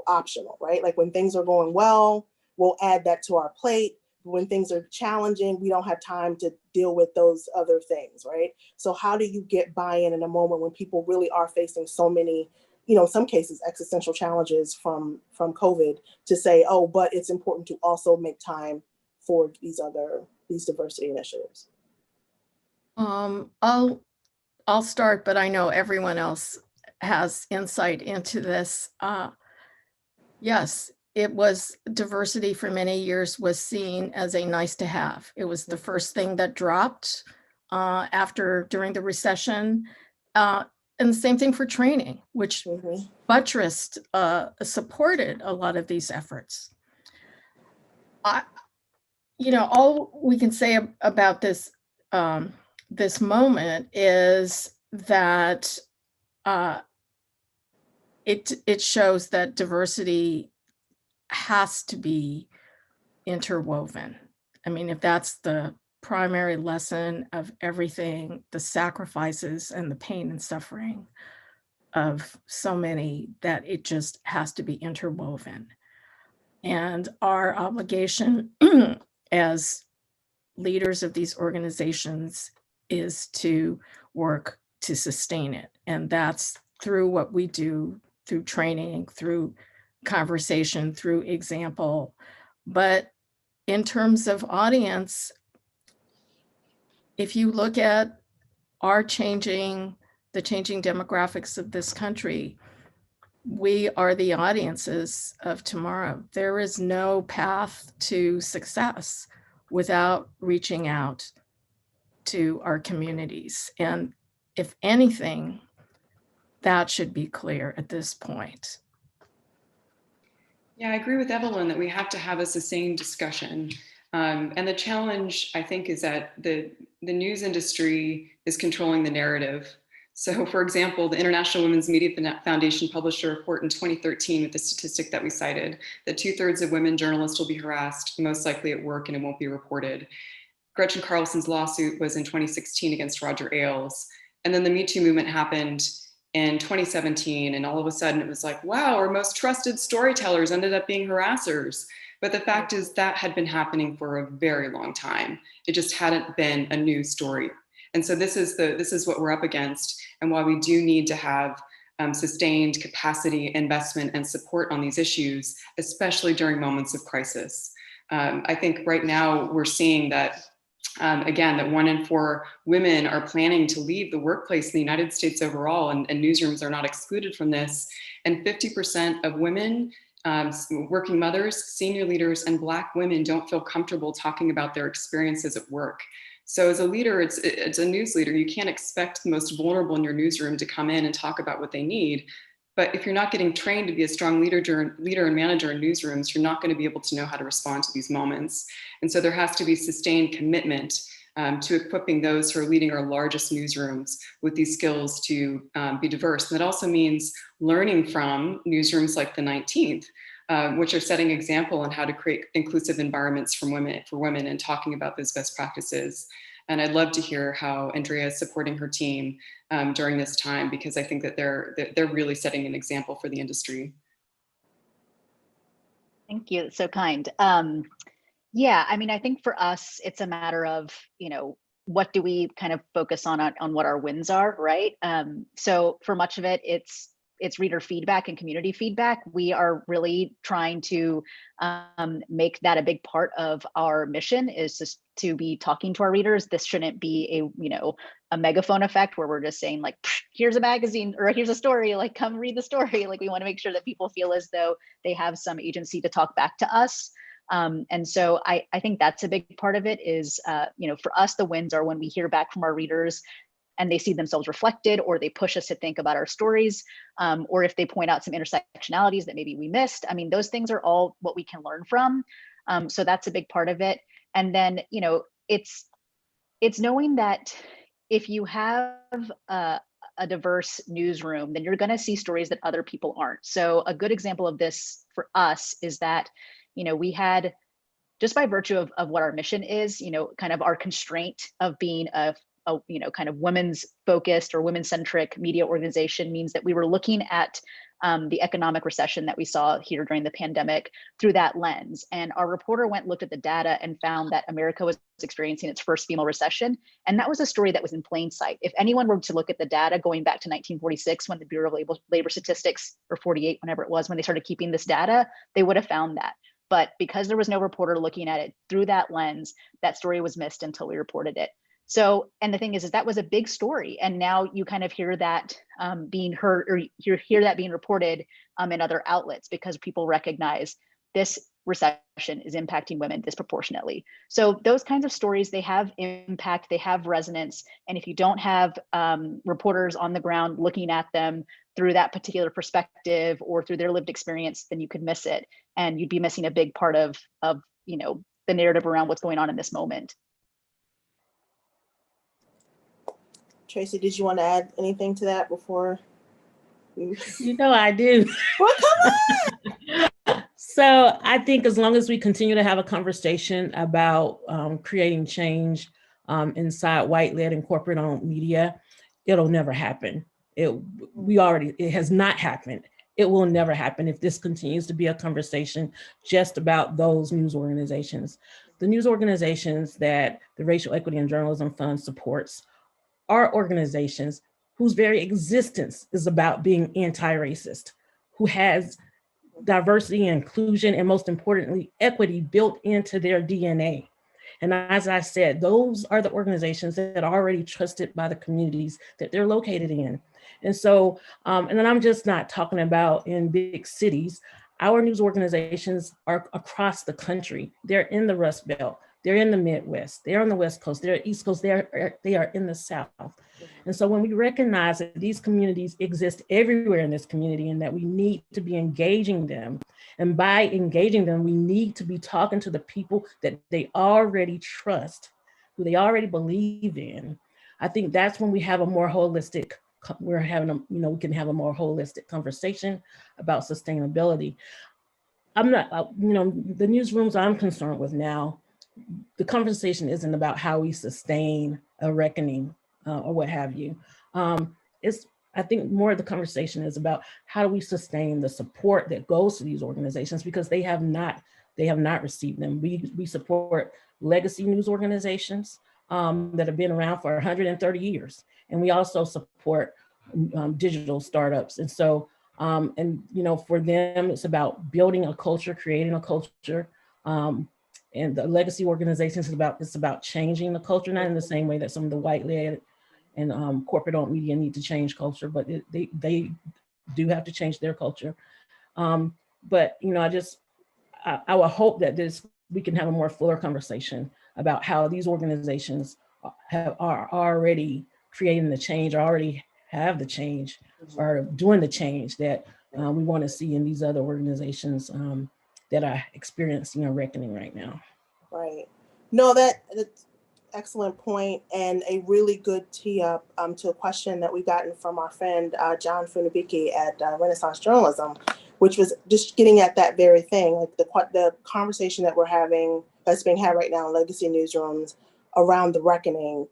optional, right? Like when things are going well, we'll add that to our plate. when things are challenging, we don't have time to deal with those other things, right? So how do you get buy-in in a moment when people really are facing so many, in some cases, existential challenges from COVID, to say, oh, but it's important to also make time for these diversity initiatives? I'll start, but I know everyone else has insight into this. Yes, it was diversity for many years was seen as a nice to have. It was the first thing that dropped during the recession. And the same thing for training, which buttressed, supported a lot of these efforts. All we can say about this this moment is that it shows that diversity has to be interwoven. I mean, if that's the primary lesson of everything, the sacrifices and the pain and suffering of so many, that it just has to be interwoven. And our obligation as leaders of these organizations is to work to sustain it. And that's through what we do, through training, through conversation, through example. But in terms of audience, if you look at the changing demographics of this country, we are the audiences of tomorrow. There is no path to success without reaching out to our communities. And if anything, that should be clear at this point. Yeah, I agree with Evelyn that we have to have a sustained discussion. And the challenge, I think, is that the news industry is controlling the narrative. So, for example, the International Women's Media Foundation published a report in 2013 with the statistic that we cited, that 2/3 of women journalists will be harassed, most likely at work, and it won't be reported. Gretchen Carlson's lawsuit was in 2016 against Roger Ailes. And then the Me Too movement happened in 2017. And all of a sudden it was like, wow, our most trusted storytellers ended up being harassers. But the fact is that had been happening for a very long time. It just hadn't been a news story. And so this is what we're up against, and why we do need to have sustained capacity, investment, and support on these issues, especially during moments of crisis. I think right now we're seeing that, again, that 1 in 4 women are planning to leave the workplace in the United States overall, and newsrooms are not excluded from this. And 50% of women, working mothers, senior leaders, and Black women don't feel comfortable talking about their experiences at work. So as a leader, it's a news leader, you can't expect the most vulnerable in your newsroom to come in and talk about what they need. But if you're not getting trained to be a strong leader and manager in newsrooms, you're not going to be able to know how to respond to these moments. And so there has to be sustained commitment to equipping those who are leading our largest newsrooms with these skills to be diverse. And that also means learning from newsrooms like the 19th, which are setting example on how to create inclusive environments for women and talking about those best practices. And I'd love to hear how Andrea is supporting her team during this time, because I think that they're really setting an example for the industry. Thank you. That's so kind. Yeah, I mean, I think for us, it's a matter of, what do we kind of focus on what our wins are, right? So for much of it, it's reader feedback and community feedback. We are really trying to make that a big part of our mission, is just to be talking to our readers. This shouldn't be a megaphone effect where we're just saying like, here's a magazine or here's a story, like come read the story. Like we want to make sure that people feel as though they have some agency to talk back to us. And so I think that's a big part of it is, for us, the wins are when we hear back from our readers and they see themselves reflected, or they push us to think about our stories, or if they point out some intersectionalities that maybe we missed. I mean, those things are all what we can learn from. So that's a big part of it. And then, it's knowing that if you have a diverse newsroom, then you're going to see stories that other people aren't. So a good example of this for us is that, we had, just by virtue of what our mission is, kind of our constraint of being a a kind of women's focused or women centric media organization means that we were looking at the economic recession that we saw here during the pandemic through that lens. And our reporter looked at the data and found that America was experiencing its first female recession. And that was a story that was in plain sight. If anyone were to look at the data going back to 1946, when the Bureau of Labor Statistics, or 48, whenever it was, when they started keeping this data, they would have found that. But because there was no reporter looking at it through that lens, that story was missed until we reported it. So, and the thing is that was a big story. And now you kind of hear that being heard, or you hear that being reported in other outlets, because people recognize this recession is impacting women disproportionately. So those kinds of stories, they have impact, they have resonance. And if you don't have reporters on the ground looking at them through that particular perspective or through their lived experience, then you could miss it. And you'd be missing a big part of the narrative around what's going on in this moment. Tracy, did you want to add anything to that before? I do. Well, come on. So I think as long as we continue to have a conversation about creating change inside white-led and corporate-owned media, it'll never happen. It has not happened. It will never happen if this continues to be a conversation just about those news organizations. The news organizations that the Racial Equity and Journalism Fund supports are organizations whose very existence is about being anti-racist, who has diversity and inclusion, and most importantly, equity built into their DNA. And as I said, those are the organizations that are already trusted by the communities that they're located in. And so, and then I'm just not talking about in big cities. Our news organizations are across the country. They're in the Rust Belt. They're in the Midwest. They're on the West Coast. They're East Coast. They are in the South. And so when we recognize that these communities exist everywhere in this community and that we need to be engaging them, and by engaging them, we need to be talking to the people that they already trust, who they already believe in. I think that's when we have a more holistic, we can have a more holistic conversation about sustainability. I'm not, the newsrooms I'm concerned with now, the conversation isn't about how we sustain a reckoning or what have you. I think more of the conversation is about how do we sustain the support that goes to these organizations, because they have not received them. We support legacy news organizations that have been around for 130 years. And we also support digital startups. And so, for them, it's about building a culture, creating a culture. And the legacy organizations it's about changing the culture, not in the same way that some of the white-led and corporate-owned media need to change culture, but they do have to change their culture. But I would hope that we can have a more fuller conversation about how these organizations are already creating the change, or already have the change, or doing the change that we want to see in these other organizations that are experiencing a reckoning right now. Right. No, that's excellent point, and a really good tee up to a question that we've gotten from our friend John Funabiki at Renaissance Journalism, which was just getting at that very thing, like the conversation that we're having, that's being had right now in legacy newsrooms around the reckoning.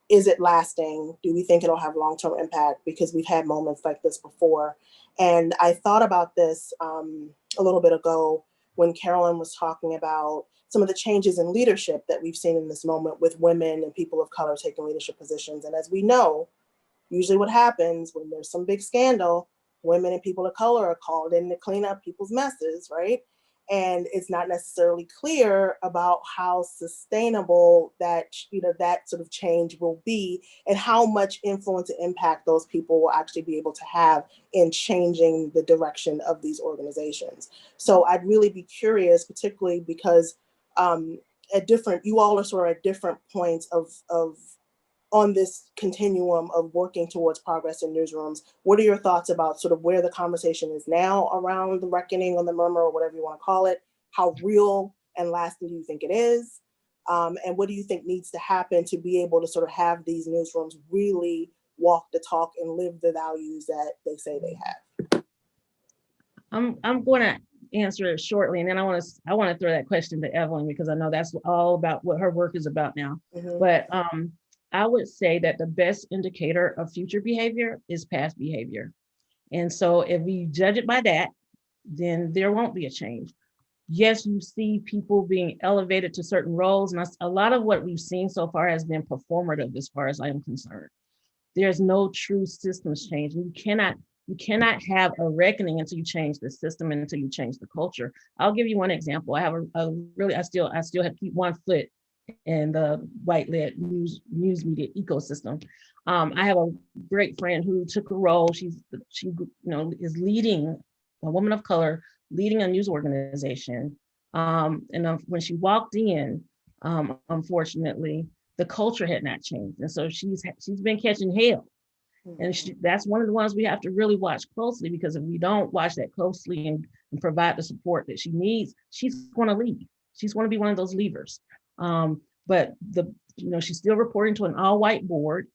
Is it lasting? Do we think it'll have long-term impact? Because we've had moments like this before. And I thought about this a little bit ago when Carolyn was talking about some of the changes in leadership that we've seen in this moment with women and people of color taking leadership positions. And as we know, usually what happens when there's some big scandal, women and people of color are called in to clean up people's messes, right? And it's not necessarily clear about how sustainable that sort of change will be, and how much influence and impact those people will actually be able to have in changing the direction of these organizations. So I'd really be curious, particularly because you all are sort of at different points of on this continuum of working towards progress in newsrooms. What are your thoughts about sort of where the conversation is now around the reckoning on the murmur, or whatever you want to call it? How real and lasting do you think it is? And what do you think needs to happen to be able to sort of have these newsrooms really walk the talk and live the values that they say they have? I'm going to answer it shortly, and then I want to throw that question to Evelyn, because I know that's all about what her work is about now. Mm-hmm. But I would say that the best indicator of future behavior is past behavior. And so if we judge it by that, then there won't be a change. Yes, you see people being elevated to certain roles. And a lot of what we've seen so far has been performative as far as I am concerned. There's no true systems change. You cannot have a reckoning until you change the system and until you change the culture. I'll give you one example. I have I still have to keep one foot in the white-led news media ecosystem. I have a great friend who took a role. She is leading, a woman of color, leading a news organization. And when she walked in, unfortunately, the culture had not changed. And so she's been catching hell. And that's one of the ones we have to really watch closely, because if we don't watch that closely and provide the support that she needs, she's going to leave. She's going to be one of those leavers. But she's still reporting to an all-white board.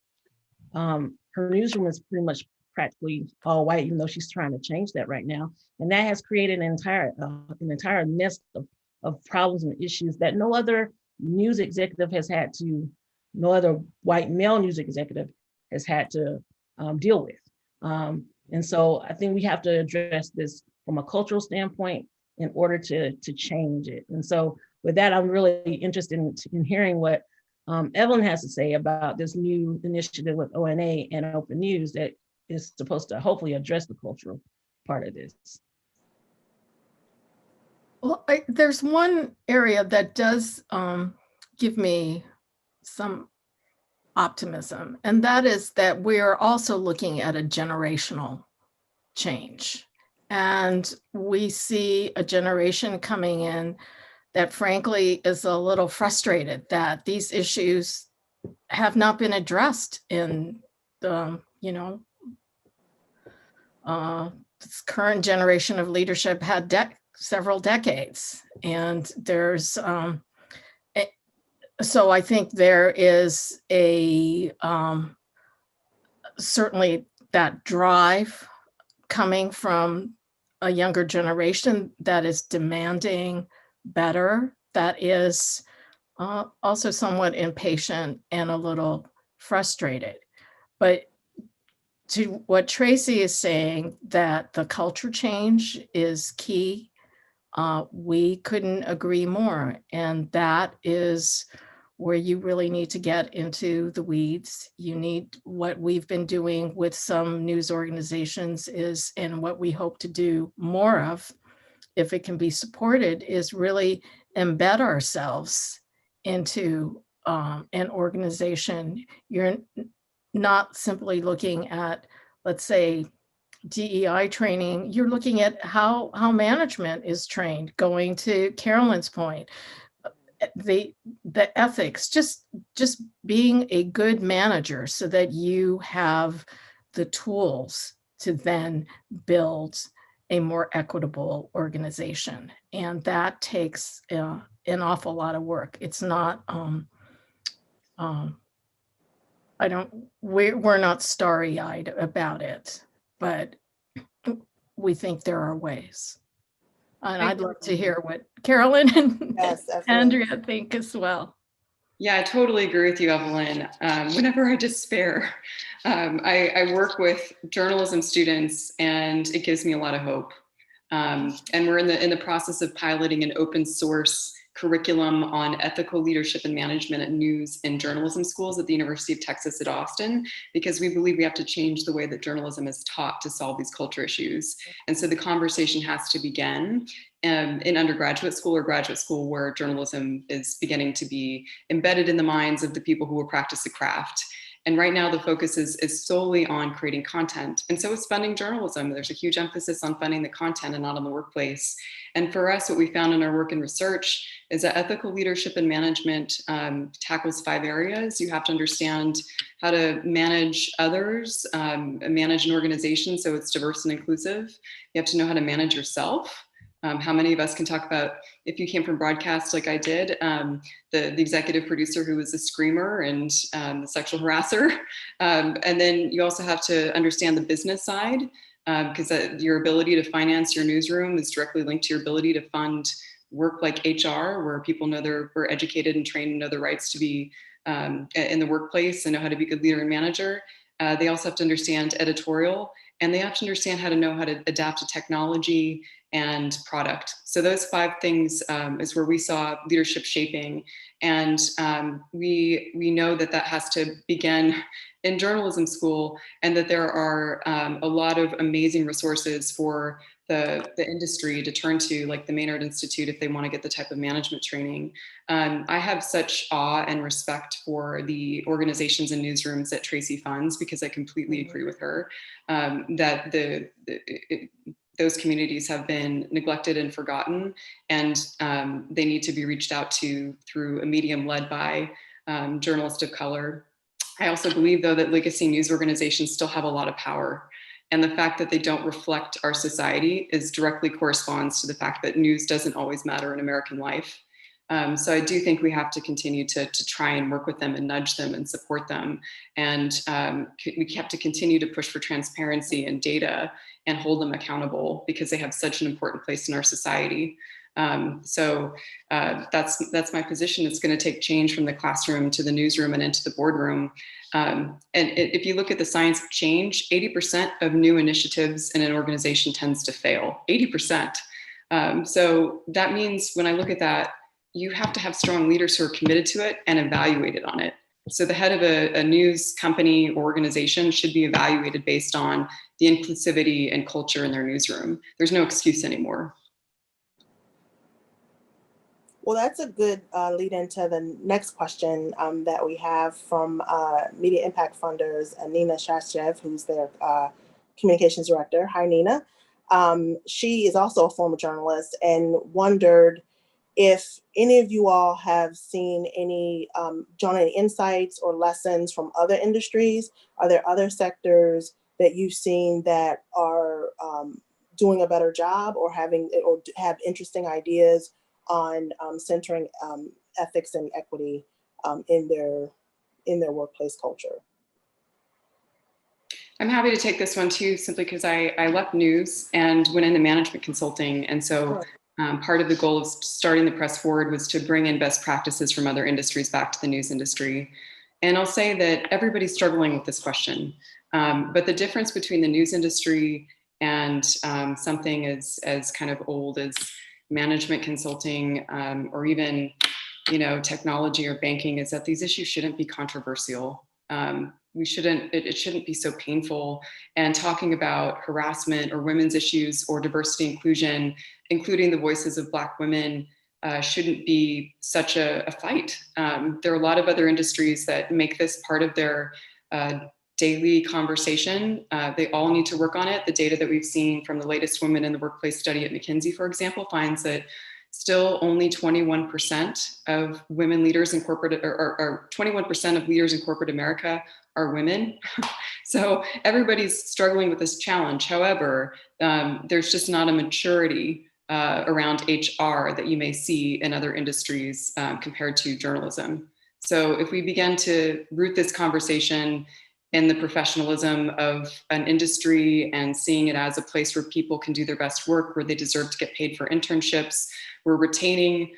Her newsroom is pretty much practically all white, even though she's trying to change that right now. And that has created an entire nest of problems and issues that no other news executive has had to, no other white male news executive has had to deal with. And so I think we have to address this from a cultural standpoint in order to change it. And so with that, I'm really interested in hearing what Evelyn has to say about this new initiative with ONA and Open News that is supposed to hopefully address the cultural part of this. Well, there's one area that does give me some optimism, and that is that we are also looking at a generational change. And we see a generation coming in that frankly is a little frustrated that these issues have not been addressed in the, this current generation of leadership had several decades. And there's, so I think there is certainly that drive coming from a younger generation that is demanding better, that is also somewhat impatient and a little frustrated. But to what Tracy is saying, that the culture change is key, we couldn't agree more. And that is where you really need to get into the weeds. You need, what we've been doing with some news organizations is, and what we hope to do more of, if it can be supported, is really embed ourselves into an organization. You're not simply looking at, let's say, DEI training, you're looking at how management is trained, going to Carolyn's point, the ethics, just being a good manager so that you have the tools to then build a more equitable organization. And that takes an awful lot of work. It's not, we're not starry-eyed about it, but we think there are ways. And I'd love to hear what Carolyn and Andrea think as well. Yeah, I totally agree with you, Evelyn. Whenever I despair, I work with journalism students, and it gives me a lot of hope. And we're in the process of piloting an open source curriculum on ethical leadership and management at news and journalism schools at the University of Texas at Austin, because we believe we have to change the way that journalism is taught to solve these culture issues. And so the conversation has to begin in undergraduate school or graduate school, where journalism is beginning to be embedded in the minds of the people who will practice the craft. And right now the focus is solely on creating content. And so it's funding journalism. There's a huge emphasis on funding the content and not on the workplace. And for us, what we found in our work and research is that ethical leadership and management tackles 5 areas. You have to understand how to manage others, manage an organization so it's diverse and inclusive. You have to know how to manage yourself. How many of us can talk about, if you came from broadcast like I did, the executive producer who was a screamer and the sexual harasser. And then you also have to understand the business side, because your ability to finance your newsroom is directly linked to your ability to fund work like HR, where people know we're educated and trained and know their rights to be in the workplace and know how to be a good leader and manager. They also have to understand editorial, and they have to understand how to adapt to technology and product. So those 5 things is where we saw leadership shaping. And we know that has to begin in journalism school, and that there are a lot of amazing resources for the industry to turn to, like the Maynard Institute, if they want to get the type of management training. I have such awe and respect for the organizations and newsrooms that Tracy funds, because I completely agree with her that those communities have been neglected and forgotten, and they need to be reached out to through a medium led by journalists of color. I also believe, though, that legacy news organizations still have a lot of power. And the fact that they don't reflect our society directly corresponds to the fact that news doesn't always matter in American life. So I do think we have to continue to try and work with them and nudge them and support them. And we have to continue to push for transparency and data and hold them accountable, because they have such an important place in our society. So that's my position. It's going to take change from the classroom to the newsroom and into the boardroom. And if you look at the science of change, 80% of new initiatives in an organization tends to fail, 80%. So that means when I look at that, you have to have strong leaders who are committed to it and evaluated on it. So the head of a news company or organization should be evaluated based on the inclusivity and culture in their newsroom. There's no excuse anymore. Well, that's a good lead into the next question that we have from Media Impact Funders, Nina Shashchev, who's their communications director. Hi, Nina. She is also a former journalist and wondered if any of you all have seen any, drawn any insights or lessons from other industries. Are there other sectors that you've seen that are doing a better job or have interesting ideas on centering ethics and equity in their workplace culture? I'm happy to take this one too, simply because I left news and went into management consulting. And so part of the goal of starting the Press Forward was to bring in best practices from other industries back to the news industry. And I'll say that everybody's struggling with this question. But the difference between the news industry and something as kind of old as management consulting or even, technology or banking is that these issues shouldn't be controversial. It shouldn't be so painful. And talking about harassment or women's issues or diversity inclusion, including the voices of Black women, shouldn't be such a fight. There are a lot of other industries that make this part of their daily conversation. They all need to work on it. The data that we've seen from the latest Women in the Workplace study at McKinsey, for example, finds that still only 21% of women leaders in corporate, or 21% of leaders in corporate America are women. So everybody's struggling with this challenge. However, there's just not a maturity around HR that you may see in other industries compared to journalism. So if we begin to root this conversation in the professionalism of an industry and seeing it as a place where people can do their best work, where they deserve to get paid for internships, where retaining,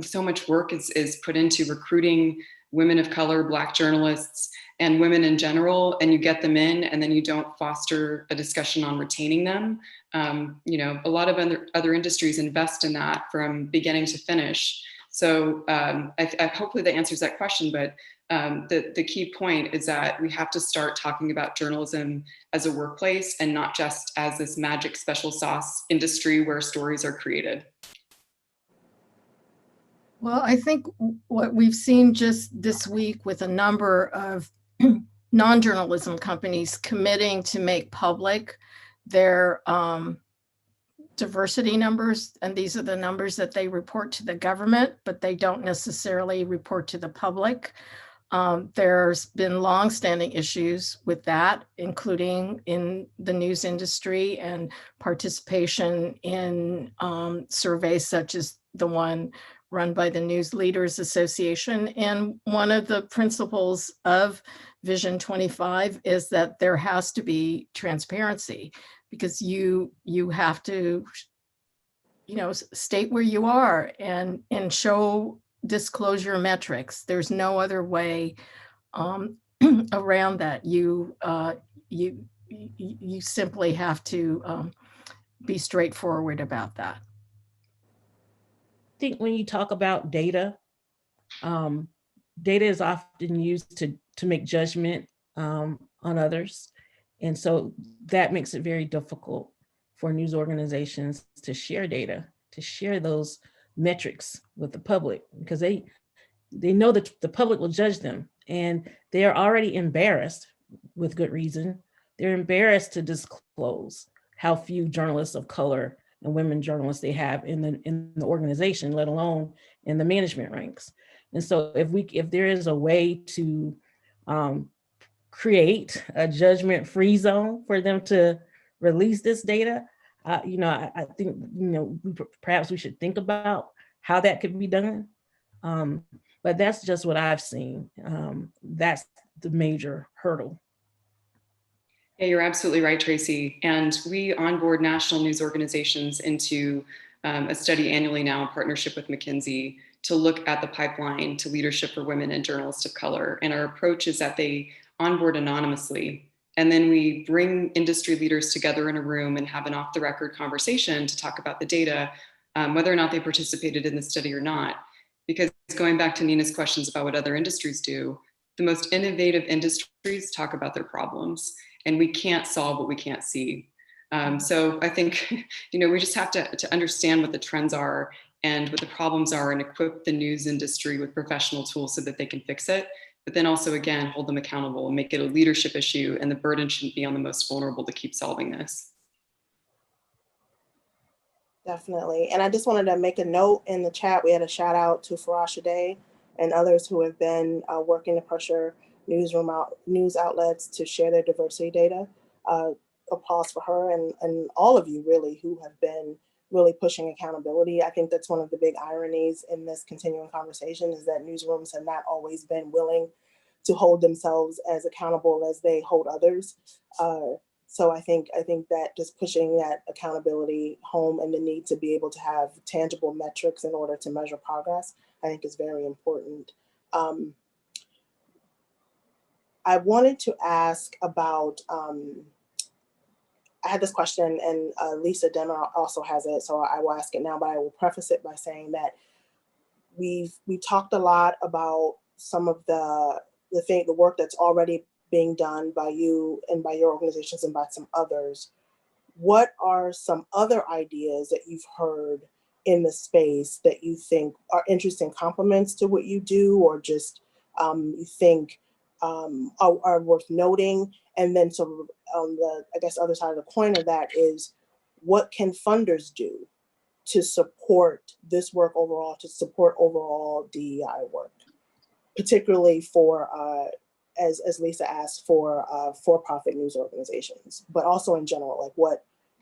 so much work is put into recruiting women of color, Black journalists, and women in general, and you get them in, and then you don't foster a discussion on retaining them. A lot of other industries invest in that from beginning to finish. So hopefully that answers that question, but the key point is that we have to start talking about journalism as a workplace and not just as this magic special sauce industry where stories are created. Well, I think what we've seen just this week with a number of non-journalism companies committing to make public their diversity numbers, and these are the numbers that they report to the government, but they don't necessarily report to the public. There's been longstanding issues with that, including in the news industry and participation in surveys such as the one run by the News Leaders Association. And one of the principles of Vision 25 is that there has to be transparency, because you have to, state where you are and show disclosure metrics. There's no other way around that. You simply have to be straightforward about that. I think when you talk about data, data is often used to make judgment on others. And so that makes it very difficult for news organizations to share data, to share those metrics with the public, because they know that the public will judge them, and they are already embarrassed with good reason. They're embarrassed to disclose how few journalists of color and women journalists they have in the organization, let alone in the management ranks. And so if there is a way to create a judgment-free zone for them to release this data, I think, perhaps we should think about how that could be done. But that's just what I've seen. That's the major hurdle. Yeah, you're absolutely right, Tracy. And we onboard national news organizations into a study annually now in partnership with McKinsey to look at the pipeline to leadership for women and journalists of color. And our approach is that they onboard anonymously. And then we bring industry leaders together in a room and have an off-the-record conversation to talk about the data, whether or not they participated in the study or not. Because going back to Nina's questions about what other industries do, the most innovative industries talk about their problems, and we can't solve what we can't see. So I think, we just have to understand what the trends are and what the problems are, and equip the news industry with professional tools so that they can fix it. But then also, again, hold them accountable and make it a leadership issue, and the burden shouldn't be on the most vulnerable to keep solving this. Definitely. And I just wanted to make a note in the chat. We had a shout out to Farasha Day and others who have been working to pressure news outlets to share their diversity data. Applause for her and all of you really who have been really pushing accountability. I think that's one of the big ironies in this continuing conversation is that newsrooms have not always been willing to hold themselves as accountable as they hold others. So I think that just pushing that accountability home and the need to be able to have tangible metrics in order to measure progress, I think is very important. I wanted to ask about, I had this question and Lisa Denner also has it, so I will ask it now, but I will preface it by saying that we talked a lot about some of the work that's already being done by you and by your organizations and by some others. What are some other ideas that you've heard in the space that you think are interesting complements to what you do, or just you think are worth noting? And then sort of on the, I guess, other side of the coin of that is, what can funders do to support this work overall, to support overall DEI work, particularly for, as Lisa asked, for-profit news organizations, but also in general, like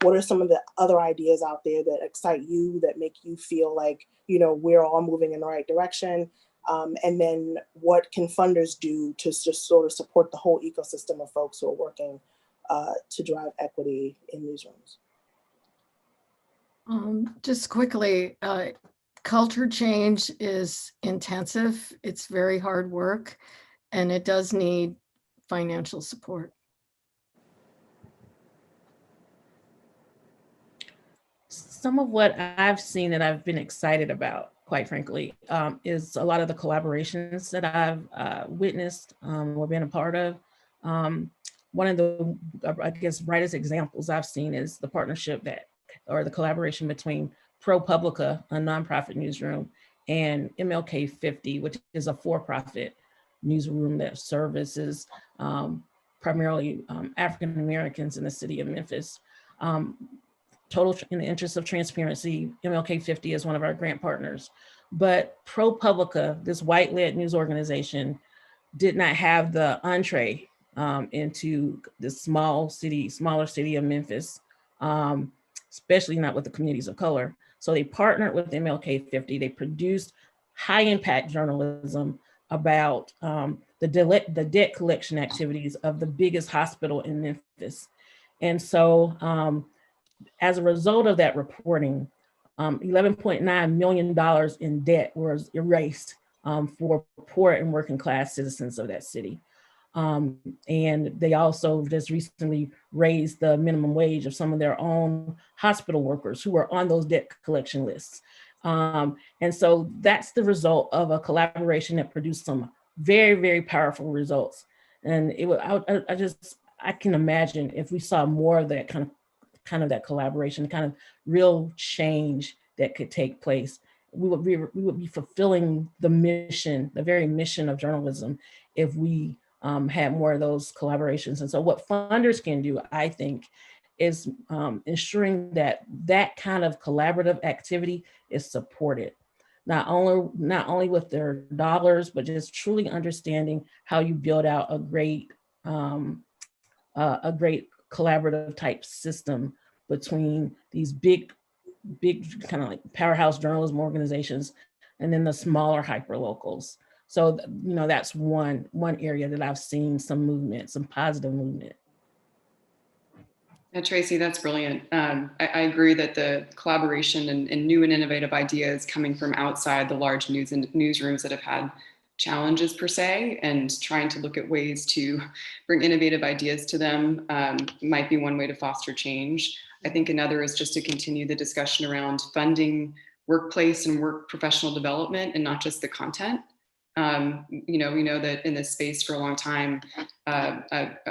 what are some of the other ideas out there that excite you, that make you feel like, we're all moving in the right direction? And then what can funders do to just sort of support the whole ecosystem of folks who are working to drive equity in newsrooms? Just quickly, culture change is intensive. It's very hard work, and it does need financial support. Some of what I've seen that I've been excited about, quite frankly, is a lot of the collaborations that I've witnessed or been a part of. One of the, I guess, brightest examples I've seen is the partnership or the collaboration between ProPublica, a nonprofit newsroom, and MLK 50, which is a for-profit newsroom that services primarily African Americans in the city of Memphis. Total, in the interest of transparency, MLK 50 is one of our grant partners, but ProPublica, this white-led news organization, did not have the entree into the smaller city of Memphis, especially not with the communities of color. So they partnered with MLK 50. They produced high-impact journalism about the debt collection activities of the biggest hospital in Memphis. And so, as a result of that reporting, $11.9 million in debt was erased for poor and working class citizens of that city. And they also just recently raised the minimum wage of some of their own hospital workers who were on those debt collection lists. And so that's the result of a collaboration that produced some very, very powerful results. And it would, I can imagine if we saw more of that kind of that collaboration, kind of real change that could take place. We would be fulfilling the mission, the very mission of journalism, if we had more of those collaborations. And so what funders can do, I think, is ensuring that that kind of collaborative activity is supported, not only with their dollars, but just truly understanding how you build out a great collaborative type system between these big kind of like powerhouse journalism organizations and then the smaller hyperlocals. So, that's one area that I've seen some movement, some positive movement. Yeah, Tracy, that's brilliant. I agree that the collaboration and new and innovative ideas coming from outside the large newsrooms that have had challenges per se, and trying to look at ways to bring innovative ideas to them might be one way to foster change. I think another is just to continue the discussion around funding workplace and work professional development and not just the content. We know that in this space for a long time, I'm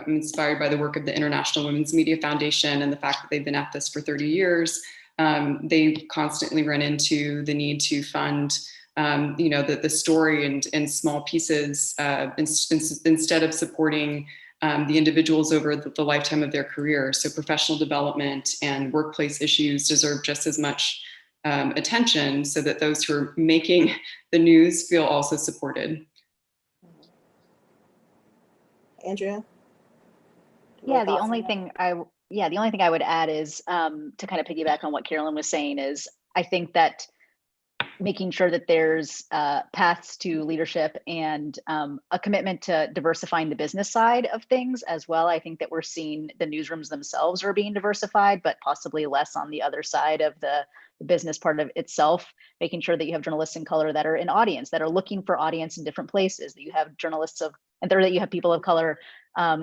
inspired by the work of the International Women's Media Foundation and the fact that they've been at this for 30 years. They constantly run into the need to fund, the story and small pieces instead of supporting the individuals over the lifetime of their career. So professional development and workplace issues deserve just as much attention, so that those who are making the news feel also supported. Andrea? Yeah, the only thing I would add is to kind of piggyback on what Carolyn was saying is I think that making sure that there's paths to leadership and a commitment to diversifying the business side of things as well. I think that we're seeing the newsrooms themselves are being diversified, but possibly less on the other side of the business part of itself, making sure that you have journalists in color that are in audience, that are looking for audience in different places, that you have journalists that you have people of color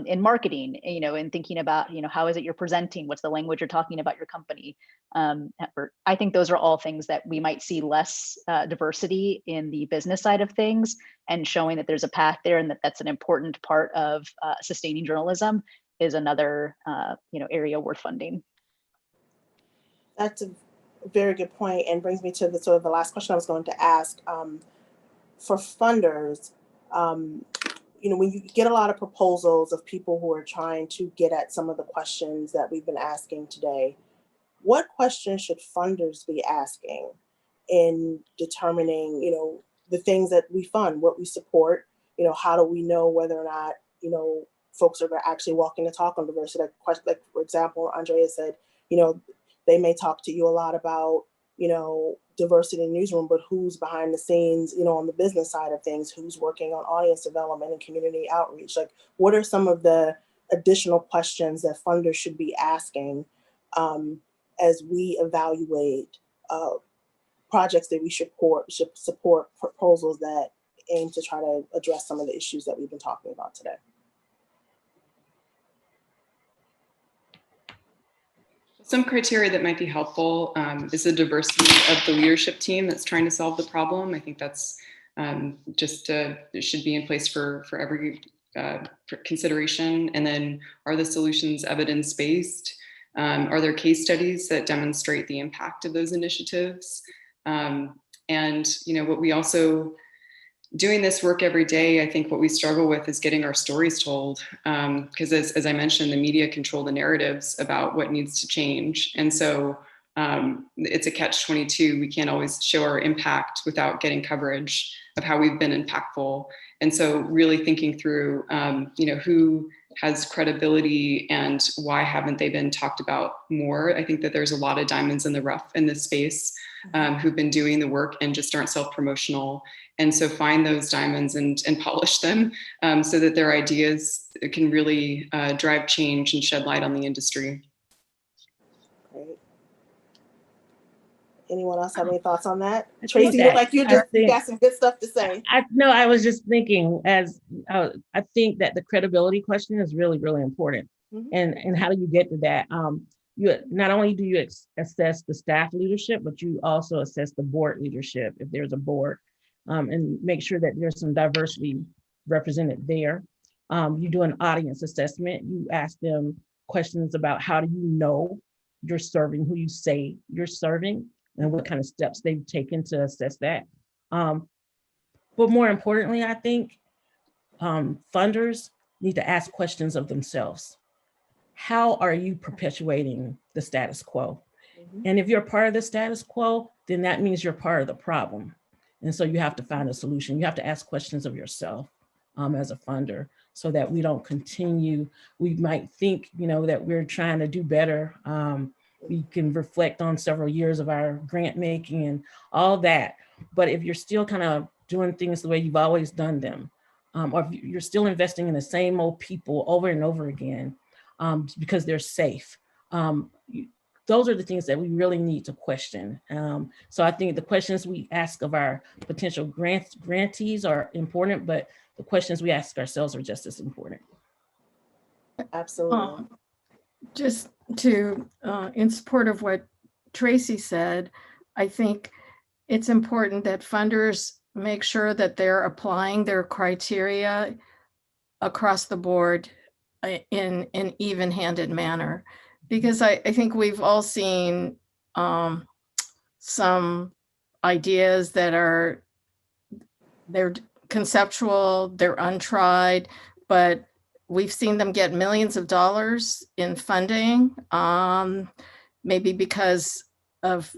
in marketing, and thinking about, how is it you're presenting? What's the language you're talking about your company? I think those are all things that we might see less diversity in the business side of things, and showing that there's a path there and that's an important part of sustaining journalism is another, area worth funding. That's a very good point, and brings me to the last question I was going to ask. For funders, when you get a lot of proposals of people who are trying to get at some of the questions that we've been asking today, what questions should funders be asking in determining, the things that we fund, what we support? How do we know whether or not, folks are actually walking the talk on diversity? Like for example, Andrea said, they may talk to you a lot about, diversity in newsroom, but who's behind the scenes, on the business side of things, who's working on audience development and community outreach? Like, what are some of the additional questions that funders should be asking as we evaluate projects that we should support proposals that aim to try to address some of the issues that we've been talking about today? Some criteria that might be helpful is the diversity of the leadership team that's trying to solve the problem. I think that's it should be in place for every consideration. And then, are the solutions evidence-based? Are there case studies that demonstrate the impact of those initiatives? And what we also, doing this work every day, I think what we struggle with is getting our stories told. Because as I mentioned, the media control the narratives about what needs to change. And so it's a catch-22. We can't always show our impact without getting coverage of how we've been impactful. And so really thinking through, who has credibility and why haven't they been talked about more? I think that there's a lot of diamonds in the rough in this space who've been doing the work and just aren't self-promotional. And so find those diamonds and polish them so that their ideas can really drive change and shed light on the industry. Great. Anyone else have any thoughts on that? I Tracy, think you look that- like you got some good stuff to say. I was just thinking I think that the credibility question is really, really important. Mhm. And how do you get to that? You not only do you assess the staff leadership, but you also assess the board leadership if there's a board, and make sure that there's some diversity represented there. You do an audience assessment. You ask them questions about how do you know you're serving who you say you're serving, and what kind of steps they've taken to assess that. But more importantly, I think funders need to ask questions of themselves. How are you perpetuating the status quo? Mhm. And if you're part of the status quo, then that means you're part of the problem. And so you have to find a solution. You have to ask questions of yourself as a funder, so that we don't continue. We might think, that we're trying to do better. We can reflect on several years of our grant making and all that. But if you're still kind of doing things the way you've always done them, or if you're still investing in the same old people over and over again, because they're safe, those are the things that we really need to question. So I think the questions we ask of our potential grantees are important, but the questions we ask ourselves are just as important. Absolutely. Just to, in support of what Tracy said, I think it's important that funders make sure that they're applying their criteria across the board in an even-handed manner. Because I think we've all seen some ideas that they're conceptual, they're untried, but we've seen them get millions of dollars in funding, maybe because of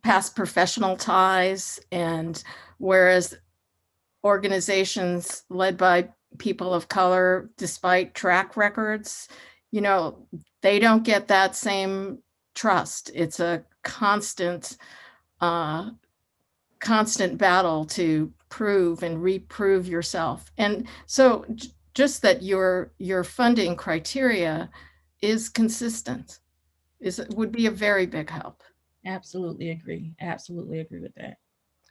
past professional ties, and whereas organizations led by people of color, despite track records, they don't get that same trust. It's a constant battle to prove and reprove yourself. And so just that your funding criteria is consistent would be a very big help. Absolutely agree with that.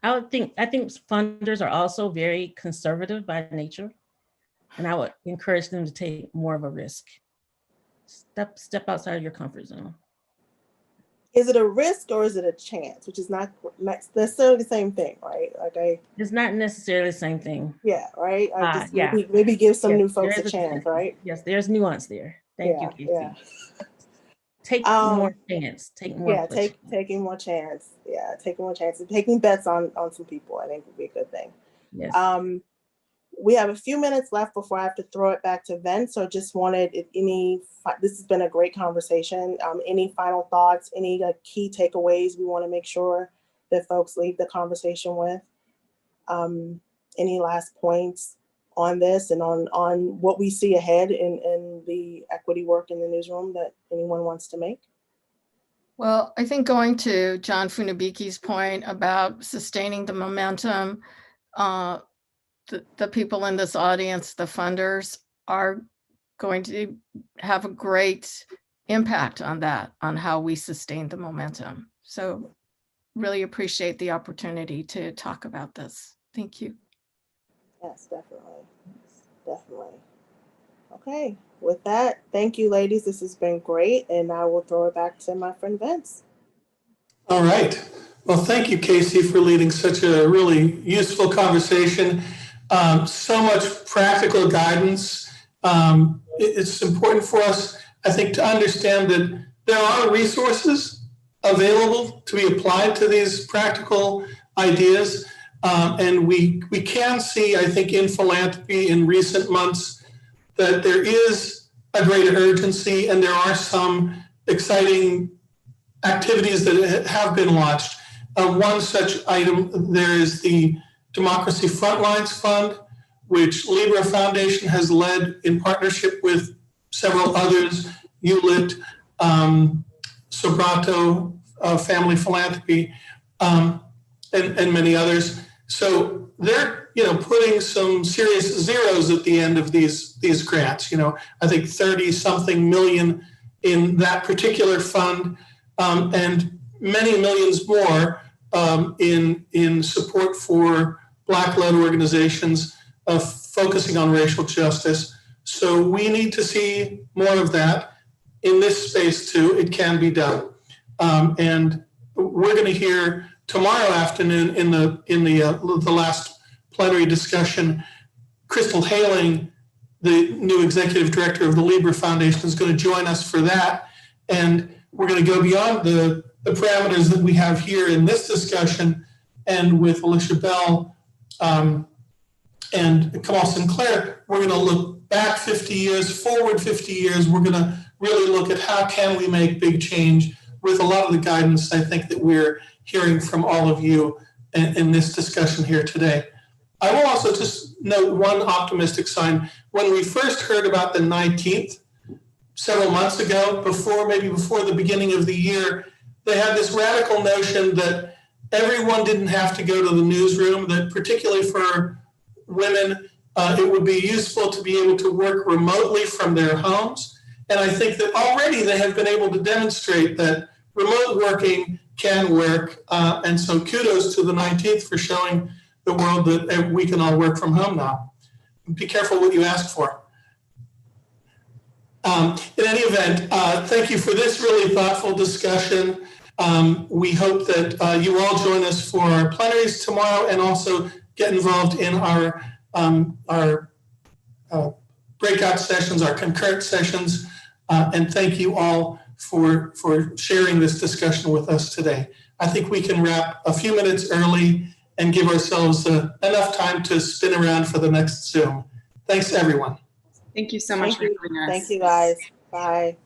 I think funders are also very conservative by nature, and I would encourage them to take more of a risk. Step outside of your comfort zone. Is it a risk or is it a chance? Which is not necessarily the same thing, right? It's not necessarily the same thing. Yeah, right. Yeah. Maybe give some Yes, new folks there a is chance, right? Yes, there's nuance there. Thank you, Kayce. Yeah. Take more chance. Take more. Yeah, taking more chance. Yeah, taking more chances. Taking bets on some people, I think would be a good thing. Yes. We have a few minutes left before I have to throw it back to Ven. So just wanted, this has been a great conversation. Any final thoughts, any key takeaways we want to make sure that folks leave the conversation with? Any last points on this and on what we see ahead in the equity work in the newsroom that anyone wants to make? Well, I think going to John Funabiki's point about sustaining the momentum, the people in this audience, the funders, are going to have a great impact on that, on how we sustain the momentum. So really appreciate the opportunity to talk about this. Thank you. Yes, definitely. Okay, with that, thank you, ladies. This has been great, and I will throw it back to my friend Vince. All right. Well, thank you, Kayce, for leading such a really useful conversation. So much practical guidance. It's important for us, I think, to understand that there are resources available to be applied to these practical ideas. And we can see, I think, in philanthropy in recent months that there is a greater urgency, and there are some exciting activities that have been launched. One such item, there is the Democracy Frontlines Fund, which Libra Foundation has led in partnership with several others, ULIT, Sobrato, Family Philanthropy, and many others. So they're putting some serious zeros at the end of these grants. I think 30-something million in that particular fund, and many millions more in support for Black-led organizations focusing on racial justice. So we need to see more of that in this space too. It can be done, and we're going to hear tomorrow afternoon in the last plenary discussion. Crystal Haling, the new executive director of the Libra Foundation, is going to join us for that, and we're going to go beyond the parameters that we have here in this discussion, and with Alicia Bell and Kamal Sinclair, we're going to look back 50 years, forward 50 years. We're going to really look at how can we make big change with a lot of the guidance I think that we're hearing from all of you in this discussion here today. I will also just note one optimistic sign. When we first heard about the 19th several months ago, maybe before the beginning of the year, they had this radical notion that everyone didn't have to go to the newsroom, that particularly for women, it would be useful to be able to work remotely from their homes. And I think that already they have been able to demonstrate that remote working can work. And so kudos to the 19th for showing the world that we can all work from home now. Be careful what you ask for. In any event, thank you for this really thoughtful discussion. We hope that you all join us for our plenaries tomorrow, and also get involved in our breakout sessions, our concurrent sessions. And thank you all for sharing this discussion with us today. I think we can wrap a few minutes early and give ourselves enough time to spin around for the next Zoom. Thanks, everyone. Thank you so much for joining us. Thank you, guys. Bye.